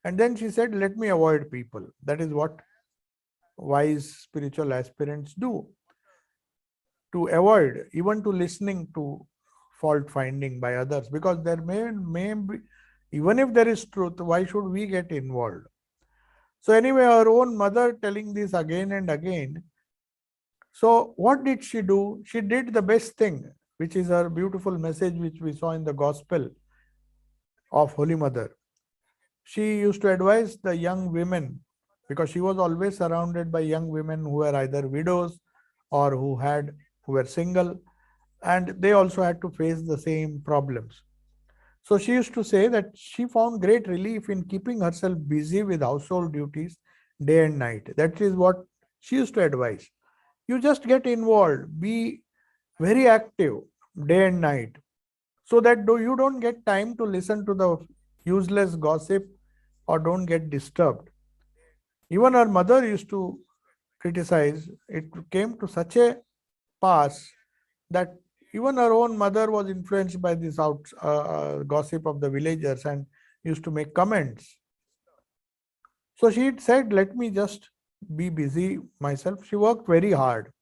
And then she said, "Let me avoid people." That is what wise spiritual aspirants do. To avoid, even to listening to fault finding by others, because there may be, even if there is truth, why should we get involved? So anyway, her own mother telling this again and again. So what did she do? She did the best thing, which is her beautiful message, which we saw in the Gospel of Holy Mother. She used to advise the young women, because she was always surrounded by young women who were either widows or who were single, and they also had to face the same problems. So she used to say that she found great relief in keeping herself busy with household duties day and night. That is what she used to advise. You just get involved, be very active day and night, so that you don't get time to listen to the useless gossip or don't get disturbed. Even her mother used to criticize. It came to such a pass that even her own mother was influenced by this gossip of the villagers and used to make comments. So she said, "Let me just be busy myself." She worked very hard.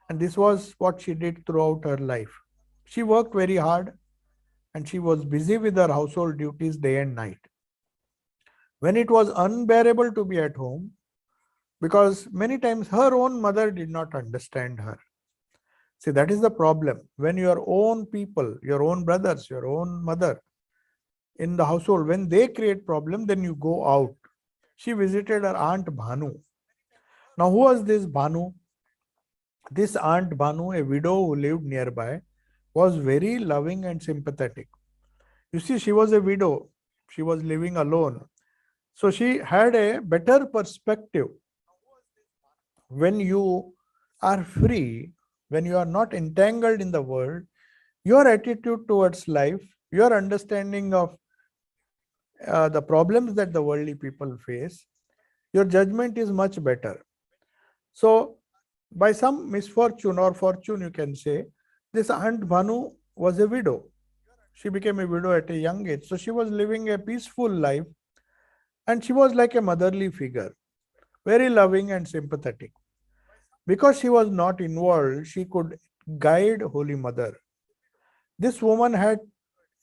And this was what she did throughout her life. She worked very hard and she was busy with her household duties day and night. When it was unbearable to be at home, because many times her own mother did not understand her. See, that is the problem. When your own people, your own brothers, your own mother in the household, when they create problem, then you go out. She visited her aunt Bhanu. Now, who was this Bhanu? This aunt Bhanu, a widow who lived nearby, was very loving and sympathetic. You see, she was a widow. She was living alone. So she had a better perspective. When you are free, when you are not entangled in the world, your attitude towards life, your understanding of the problems that the worldly people face, your judgment is much better. So, by some misfortune or fortune, you can say, this Aunt Bhanu was a widow. She became a widow at a young age. So, she was living a peaceful life and she was like a motherly figure, very loving and sympathetic. Because she was not involved, she could guide Holy Mother. This woman had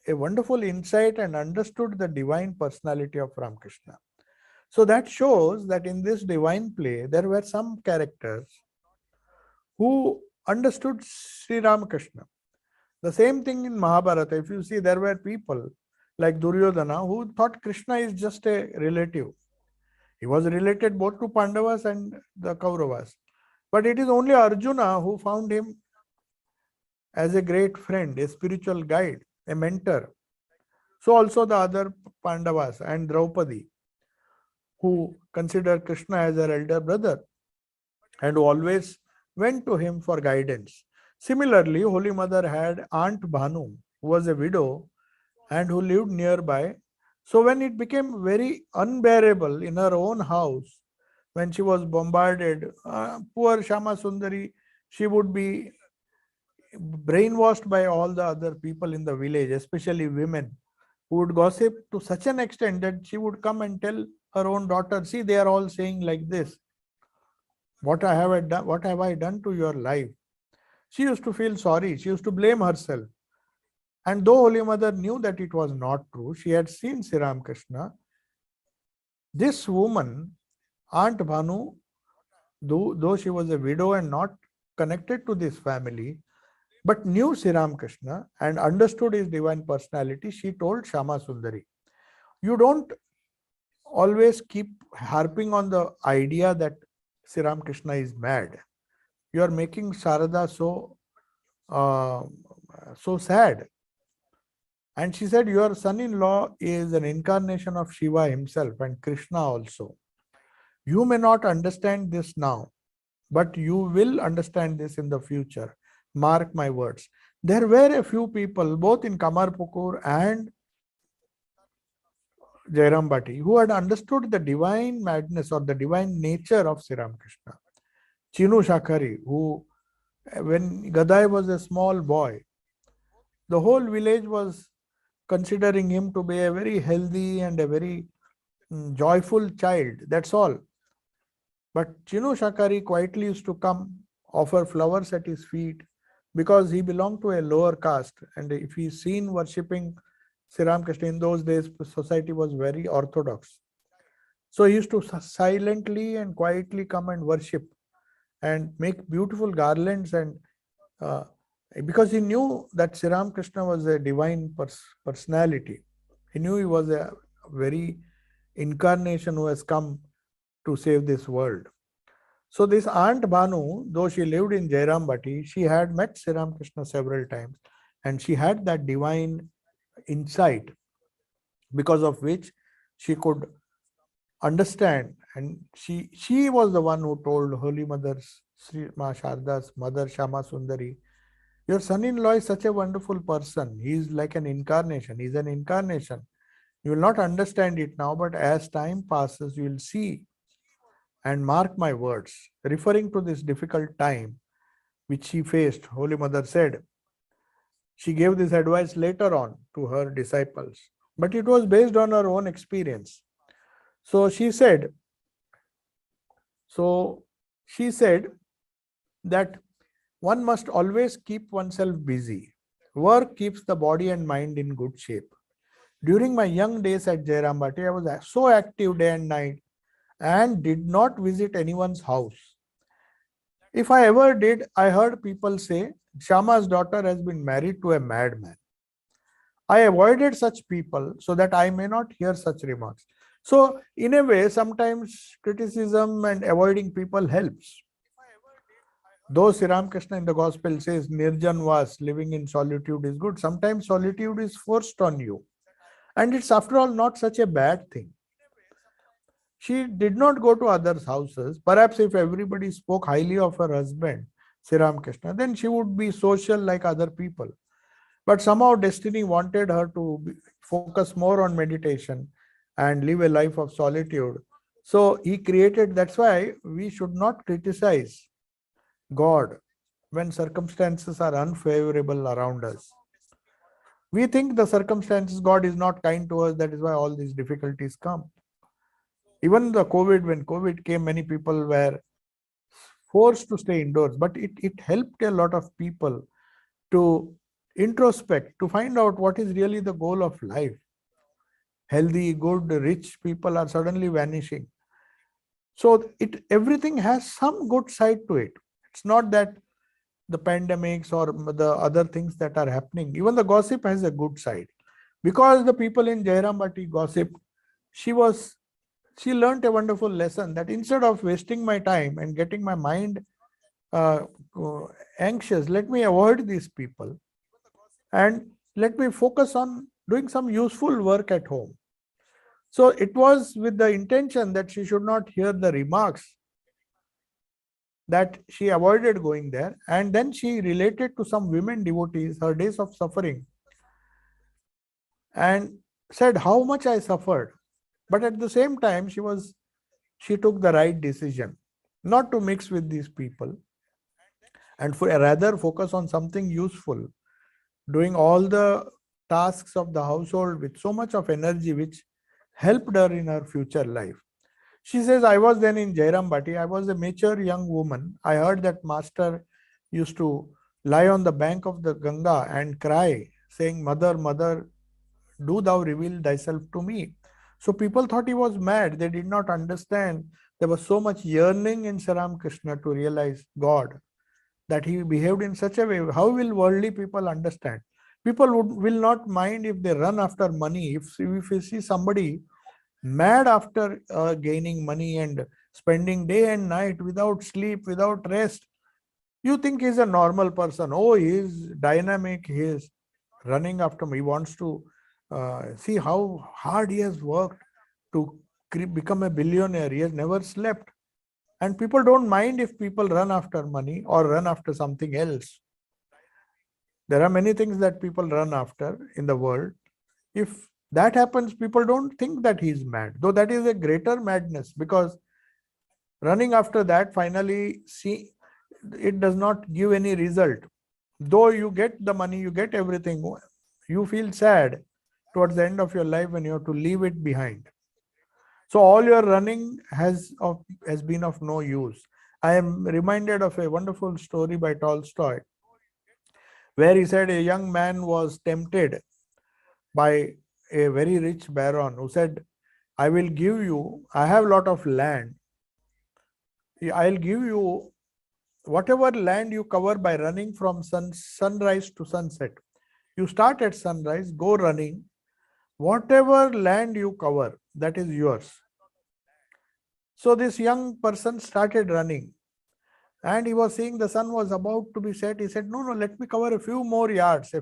a wonderful insight and understood the divine personality of Ramakrishna. So that shows that in this divine play, there were some characters who understood Sri Ramakrishna. The same thing in Mahabharata. If you see, there were people like Duryodhana who thought Krishna is just a relative. He was related both to Pandavas and the Kauravas. But it is only Arjuna who found him as a great friend, a spiritual guide, a mentor. So also the other Pandavas and Draupadi, who considered Krishna as their elder brother and who always went to him for guidance. Similarly, Holy Mother had Aunt Bhanu, who was a widow and who lived nearby. So when it became very unbearable in her own house, when she was bombarded, poor Shama Sundari, she would be brainwashed by all the other people in the village, especially women, who would gossip to such an extent that she would come and tell her own daughter, see, they are all saying like this. What have I done to your life? She used to feel sorry. She used to blame herself. And though Holy Mother knew that it was not true, she had seen Sri Ramakrishna. This woman, Aunt Bhanu, though she was a widow and not connected to this family, but knew Sri Ramakrishna and understood his divine personality, she told Shama Sundari, you don't always keep harping on the idea that Sri Ramakrishna is mad. You are making Sarada so sad. And she said, your son-in-law is an incarnation of Shiva himself and Krishna also. You may not understand this now, but you will understand this in the future. Mark my words. There were a few people, both in Kamarpukur and Jairambati, who had understood the divine madness or the divine nature of Sri Ramakrishna. Chinu Shakari, who, when Gadai was a small boy, the whole village was considering him to be a very healthy and a very joyful child. That's all. But Chinu Shakari quietly used to come, offer flowers at his feet, because he belonged to a lower caste. And if he's seen worshipping Sri Ramakrishna, in those days, society was very orthodox. So he used to silently and quietly come and worship and make beautiful garlands, and because he knew that Sri Ramakrishna was a divine personality. He knew he was a very incarnation who has come to save this world. So this Aunt Bhanu, though she lived in Jairambati, she had met Sri Ramakrishna several times and she had that divine insight, because of which she could understand, and she was the one who told Holy Mother, Sri Ma Sharda's mother, Shama Sundari, your son-in-law is such a wonderful person. He is like an incarnation. He is an incarnation. You will not understand it now, but as time passes, you will see. And mark my words, referring to this difficult time which she faced, Holy Mother said, she gave this advice later on to her disciples, but it was based on her own experience. So she said that one must always keep oneself busy. Work keeps the body and mind in good shape. During my young days at Jairambati, I was so active day and night and did not visit anyone's house. If I ever did, I heard people say, Shama's daughter has been married to a madman. I avoided such people so that I may not hear such remarks. So, in a way, sometimes criticism and avoiding people helps. Though Sri Ramakrishna in the Gospel says Nirjan was living in solitude is good, sometimes solitude is forced on you. And it's after all not such a bad thing. She did not go to others' houses. Perhaps if everybody spoke highly of her husband, Sri Ramakrishna, then she would be social like other people. But somehow destiny wanted her to focus more on meditation and live a life of solitude. So he created, that's why we should not criticize God when circumstances are unfavorable around us. We think the circumstances, God is not kind to us, that is why all these difficulties come. Even the COVID, when COVID came, many people were forced to stay indoors, but it helped a lot of people to introspect, to find out what is really the goal of life. Healthy, good, rich people are suddenly vanishing. So everything has some good side to it. It's not that the pandemics or the other things that are happening, even the gossip has a good side. Because the people in Jairambati gossip, she learned a wonderful lesson that instead of wasting my time and getting my mind uh, anxious, let me avoid these people and let me focus on doing some useful work at home. So it was with the intention that she should not hear the remarks that she avoided going there. And then she related to some women devotees her days of suffering and said how much I suffered. But at the same time, she took the right decision not to mix with these people and rather focus on something useful, doing all the tasks of the household with so much of energy, which helped her in her future life. She says, I was then in Jairambati. I was a mature young woman. I heard that master used to lie on the bank of the Ganga and cry, saying, Mother, Mother, do thou reveal thyself to me. So people thought he was mad. They did not understand. There was so much yearning in Sri Ramakrishna to realize God, that he behaved in such a way. How will worldly people understand? People will not mind if they run after money. If you see somebody mad after gaining money and spending day and night without sleep, without rest, you think he's a normal person. Oh, he is dynamic, he is running after me. He wants to see how hard he has worked to become a billionaire. He has never slept. And people don't mind if people run after money or run after something else. There are many things that people run after in the world. If that happens, people don't think that he's mad, though that is a greater madness, because running after that, finally, see, it does not give any result. Though you get the money, you get everything, you feel sad towards the end of your life when you have to leave it behind. So all your running has been of no use. I am reminded of a wonderful story by Tolstoy, where he said a young man was tempted by a very rich baron who said, I have a lot of land. I'll give you whatever land you cover by running from sunrise to sunset. You start at sunrise, go running. Whatever land you cover, that is yours. So this young person started running, and he was seeing the sun was about to be set. He said, no, let me cover a few more yards,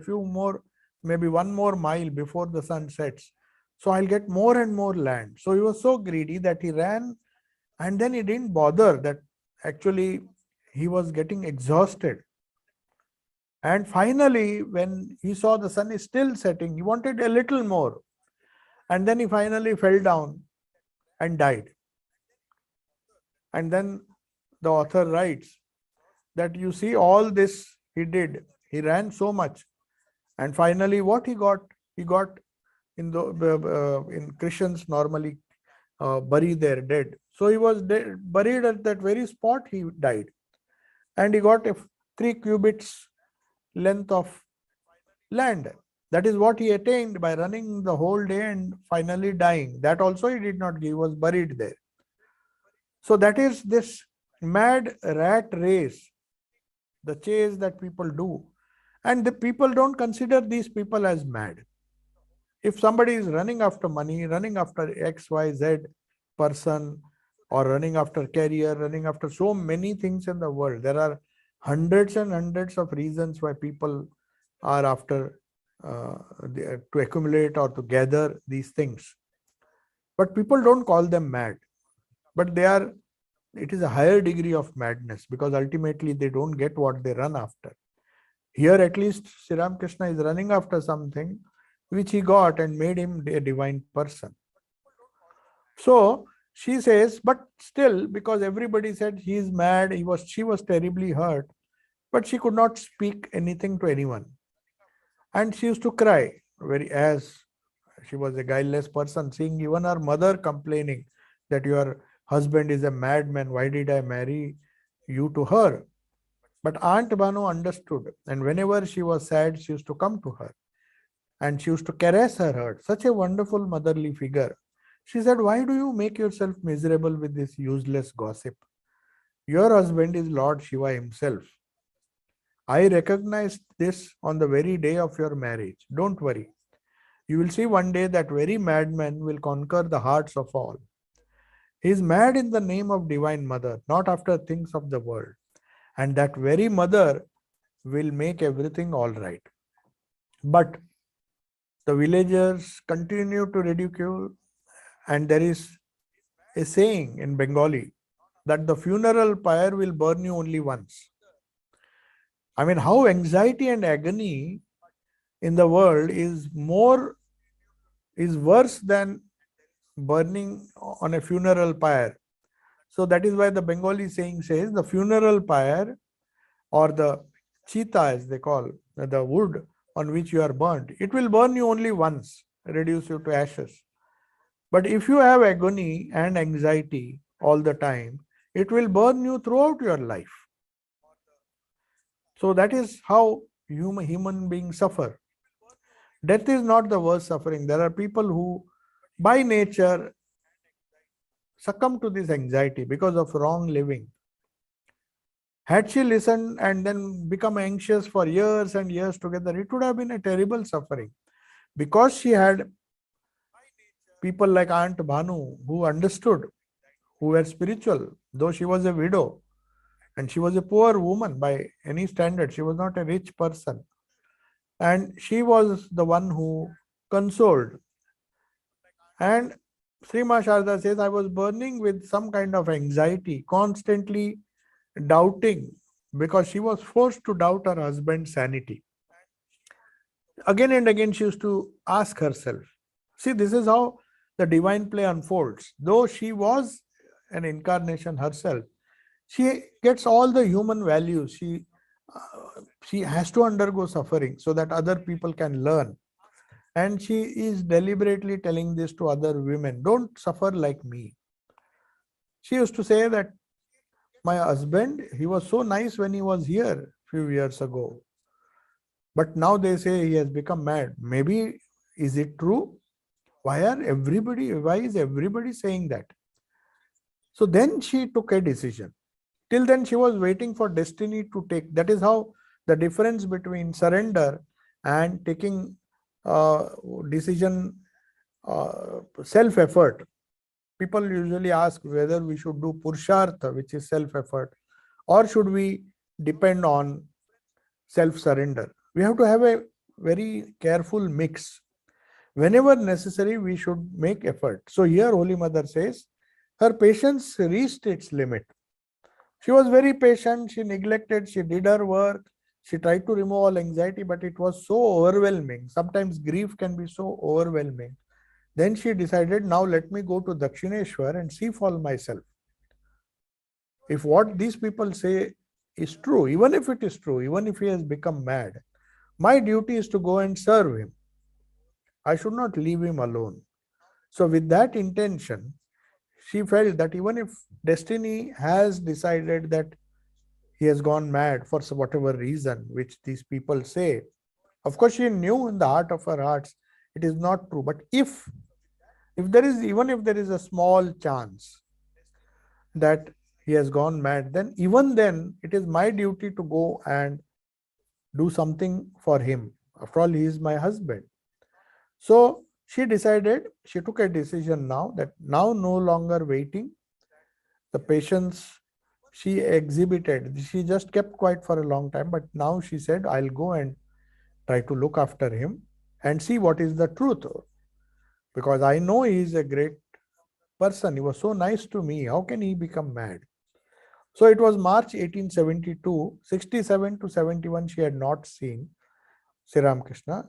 maybe one more mile before the sun sets. So I'll get more and more land. So he was so greedy that he ran, and then he didn't bother that actually he was getting exhausted. And finally, when he saw the sun is still setting, he wanted a little more. And then he finally fell down and died. And then the author writes that you see all this he did. He ran so much. And finally, what he got in Christians normally bury their dead. So he was buried at that very spot he died. And he got a 3 cubits length of land. That is what he attained by running the whole day and finally dying. That also he did not give, he was buried there. So that is this mad rat race, the chase that people do. And the people don't consider these people as mad. If somebody is running after money, running after X, Y, Z person, or running after career, running after so many things in the world, there are hundreds and hundreds of reasons why people are after to accumulate or to gather these things. But people don't call them mad, but it is a higher degree of madness, because ultimately they don't get what they run after. Here at least Sri Ramakrishna is running after something which he got and made him a divine person. So she says, but still, because everybody said he is mad, she was terribly hurt, but she could not speak anything to anyone. And she used to cry, as she was a guileless person, seeing even her mother complaining that your husband is a madman, why did I marry you to her? But Aunt Banu understood, and whenever she was sad, she used to come to her and she used to caress her heart. Such a wonderful motherly figure. She said, why do you make yourself miserable with this useless gossip? Your husband is Lord Shiva himself. I recognized this on the very day of your marriage. Don't worry. You will see one day that very madman will conquer the hearts of all. He is mad in the name of Divine Mother, not after things of the world. And that very mother will make everything all right. But the villagers continue to ridicule, and there is a saying in Bengali that the funeral pyre will burn you only once. I mean, how anxiety and agony in the world is worse than burning on a funeral pyre. So that is why the Bengali saying says the funeral pyre, or the cheetah as they call, the wood on which you are burnt, it will burn you only once, reduce you to ashes. But if you have agony and anxiety all the time, it will burn you throughout your life. So that is how human beings suffer. Death is not the worst suffering. There are people who by nature succumb to this anxiety because of wrong living. Had she listened and then become anxious for years and years together, it would have been a terrible suffering. Because she had people like Aunt Bhanu who understood, who were spiritual, though she was a widow and she was a poor woman by any standard. She was not a rich person. And she was the one who consoled. And Sri Ma Sharda says, I was burning with some kind of anxiety, constantly doubting, because she was forced to doubt her husband's sanity. Again and again, she used to ask herself. See, this is how the divine play unfolds. Though she was an incarnation herself, she gets all the human values. She has to undergo suffering so that other people can learn. And she is deliberately telling this to other women. Don't suffer like me. She used to say that my husband, he was so nice when he was here a few years ago. But now they say he has become mad. Maybe, is it true? Why is everybody saying that? So then she took a decision. Till then she was waiting for destiny to take. That is how the difference between surrender and taking decision, self-effort. People usually ask whether we should do purushartha, which is self-effort, or should we depend on self-surrender. We have to have a very careful mix. Whenever necessary, we should make effort. So here Holy Mother says, her patience reached its limit. She was very patient, she neglected, she did her work, she tried to remove all anxiety, but it was so overwhelming. Sometimes grief can be so overwhelming. Then she decided, now let me go to Dakshineshwar and see for myself. If what these people say is true, even if it is true, even if he has become mad, my duty is to go and serve him. I should not leave him alone. So with that intention, she felt that even if destiny has decided that he has gone mad for whatever reason, which these people say, of course she knew in the heart of her hearts it is not true. But if there is a small chance that he has gone mad, then even then it is my duty to go and do something for him. After all, he is my husband. So she took a decision now that now no longer waiting. The patience she exhibited, she just kept quiet for a long time, but now she said, I'll go and try to look after him. and see what is the truth. Because I know he is a great person. He was so nice to me. How can he become mad? So it was March 1872, 67 to 71, she had not seen Sri Ramakrishna,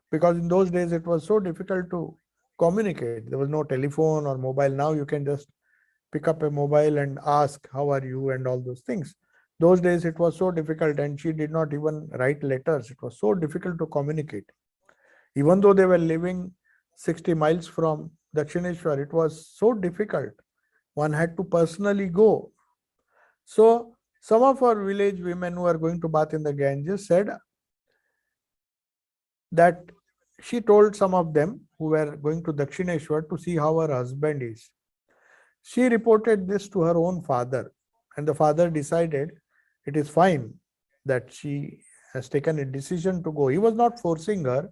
because in those days it was so difficult to communicate. There was no telephone or mobile. Now you can just pick up a mobile and ask, how are you, and all those things. Those days it was so difficult, and she did not even write letters. It was so difficult to communicate. Even though they were living 60 miles from Dakshineshwar, it was so difficult. One had to personally go. So some of our village women who are going to bath in the Ganges said that she told some of them who were going to Dakshineshwar to see how her husband is. She reported this to her own father, and the father decided it is fine that she has taken a decision to go. He was not forcing her.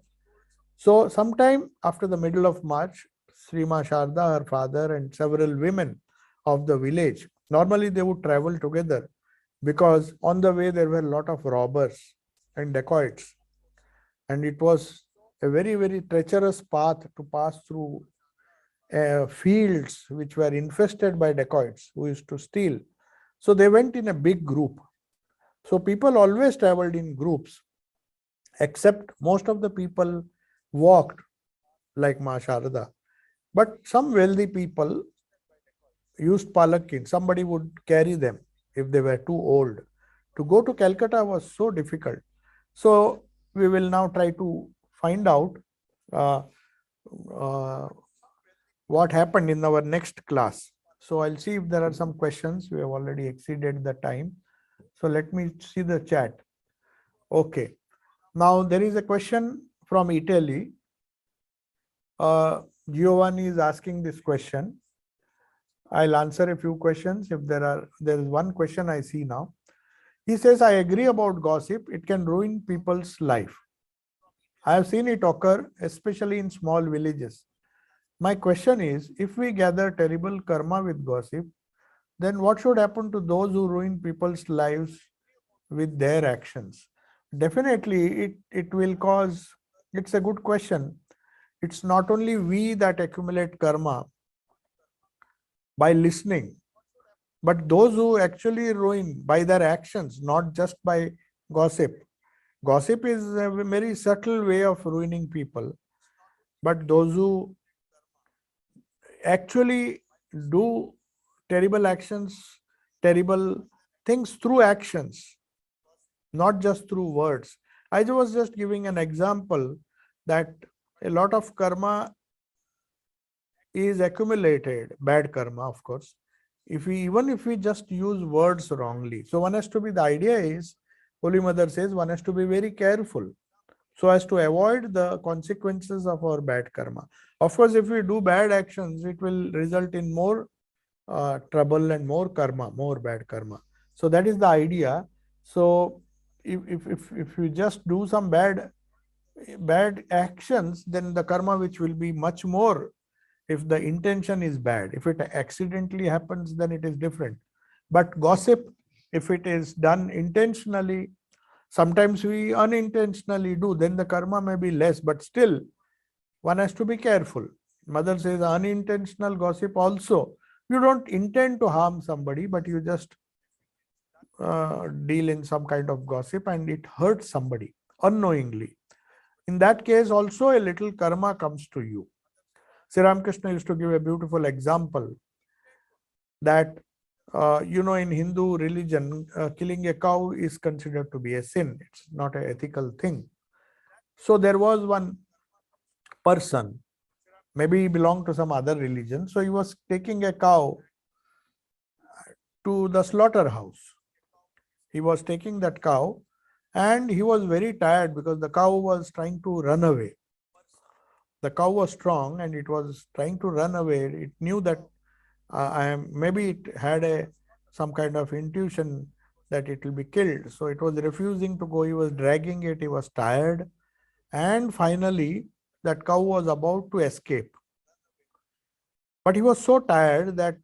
So sometime after the middle of March, Sri Ma Sharda, her father, and several women of the village, normally they would travel together, because on the way there were a lot of robbers and dacoits, and it was a very, very treacherous path to pass through fields which were infested by dacoits who used to steal. So they went in a big group. So people always traveled in groups, except most of the people walked like Ma Sharada. But some wealthy people used palanquin. Somebody would carry them if they were too old. To go to Calcutta was so difficult. So we will now try to find out uh, uh, what happened in our next class. So I'll see if there are some questions. We have already exceeded the time. So let me see the chat. Okay. Now there is a question from Italy. Giovanni is asking this question. I'll answer a few questions. If there is one question I see now. He says, I agree about gossip. It can ruin people's life. I have seen it occur, especially in small villages. My question is, if we gather terrible karma with gossip, then what should happen to those who ruin people's lives with their actions? Definitely, it will cause, it's a good question. It's not only we that accumulate karma by listening, but those who actually ruin by their actions, not just by gossip. Gossip is a very subtle way of ruining people. But those who actually do terrible actions, terrible things through actions, not just through words. I was just giving an example that a lot of karma is accumulated, bad karma, of course, even if we just use words wrongly. So one has to be, the idea is, Holy Mother says, one has to be very careful so as to avoid the consequences of our bad karma. Of course, if we do bad actions, it will result in more trouble and more karma, more bad karma. So that is the idea. So if you just do some bad actions, then the karma which will be much more if the intention is bad. If it accidentally happens, then it is different. But gossip, if it is done intentionally, sometimes we unintentionally do, then the karma may be less, but still one has to be careful. Mother says unintentional gossip also, you don't intend to harm somebody, but you just deal in some kind of gossip and it hurts somebody unknowingly. In that case also a little karma comes to you. Sri Ramakrishna used to give a beautiful example that in Hindu religion, killing a cow is considered to be a sin. It's not an ethical thing. So there was one person, maybe he belonged to some other religion. So he was taking a cow to the slaughterhouse. He was taking that cow and he was very tired because the cow was trying to run away. The cow was strong and it was trying to run away. It knew that maybe it had some kind of intuition that it will be killed. So it was refusing to go. He was dragging it. He was tired. And finally, that cow was about to escape. But he was so tired that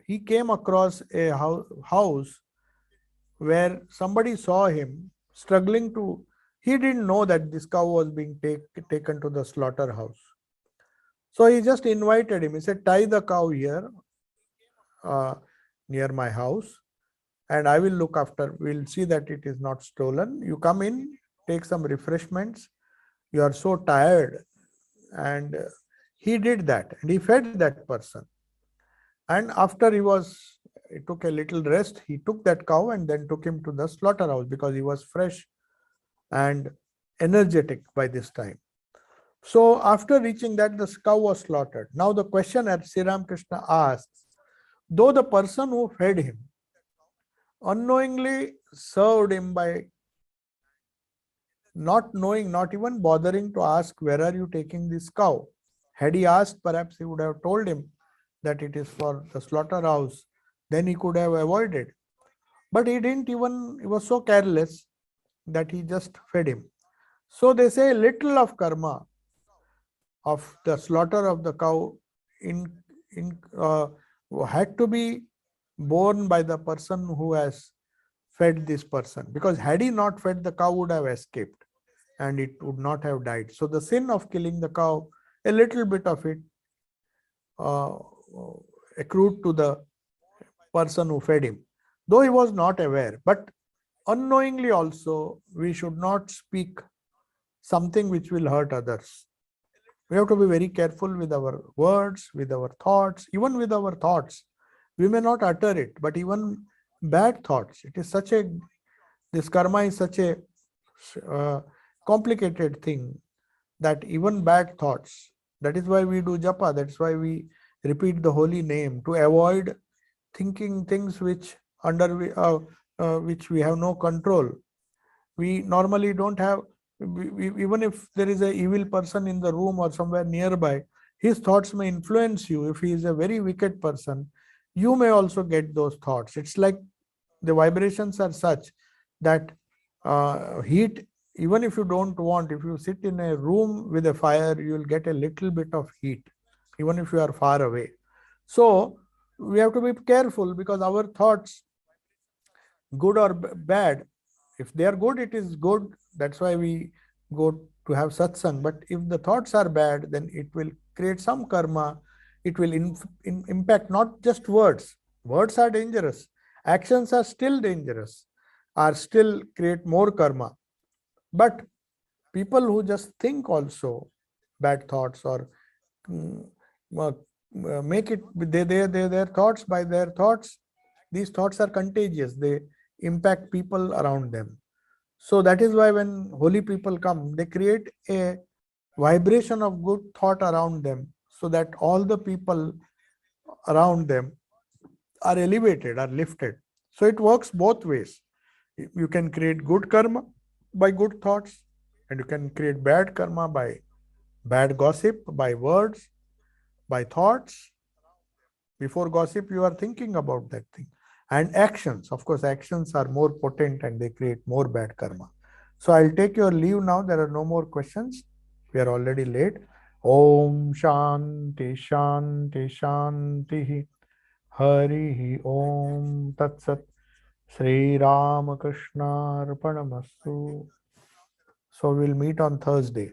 he came across a house where somebody saw him struggling to He didn't know that this cow was being taken to the slaughterhouse. So he just invited him. He said, tie the cow here uh, near my house, and I will look after. We'll see that it is not stolen. You come in, take some refreshments. You are so tired. And he did that, and he fed that person. And after he took a little rest, he took that cow and then took him to the slaughterhouse because he was fresh and energetic by this time. So after reaching that, the cow was slaughtered. Now the question that Sri Ramakrishna asks, though the person who fed him unknowingly served him by not knowing, not even bothering to ask, where are you taking this cow? Had he asked, perhaps he would have told him that it is for the slaughterhouse. Then he could have avoided. But he didn't even, he was so careless that he just fed him. So they say little of karma of the slaughter of the cow had to be borne by the person who has fed this person, because had he not fed, the cow would have escaped and it would not have died. So the sin of killing the cow, a little bit of it accrued to the person who fed him, though he was not aware. But unknowingly also, we should not speak something which will hurt others. We have to be very careful with our words, with our thoughts. Even with our thoughts, we may not utter it, but even bad thoughts, it is such a, this karma is such a complicated thing that even bad thoughts, that is why we do japa, that's why we repeat the holy name, to avoid thinking things which which we have no control. We normally don't have, even if there is an evil person in the room or somewhere nearby, his thoughts may influence you. If he is a very wicked person, you may also get those thoughts. It's like the vibrations are such that heat, even if you don't want, if you sit in a room with a fire, you will get a little bit of heat, even if you are far away. So we have to be careful, because our thoughts, good or bad, if they are good, it is good. That's why we go to have satsang. But if the thoughts are bad, then it will create some karma. It will impact not just words. Words are dangerous. Actions are still dangerous, are still create more karma. But people who just think also bad thoughts, or make it their thoughts, by their thoughts, these thoughts are contagious. They impact people around them. So that is why when holy people come, they create a vibration of good thought around them, so that all the people around them are elevated, are lifted. So it works both ways. You can create good karma by good thoughts, and you can create bad karma by bad gossip, by words, by thoughts. Before gossip, you are thinking about that thing. And actions, of course, actions are more potent and they create more bad karma. So I'll take your leave now. There are no more questions. We are already late. Om Shanti Shanti Shanti Hari Om Tat Sat. Sri Ramakrishna Arpanamastu. So we'll meet on Thursday.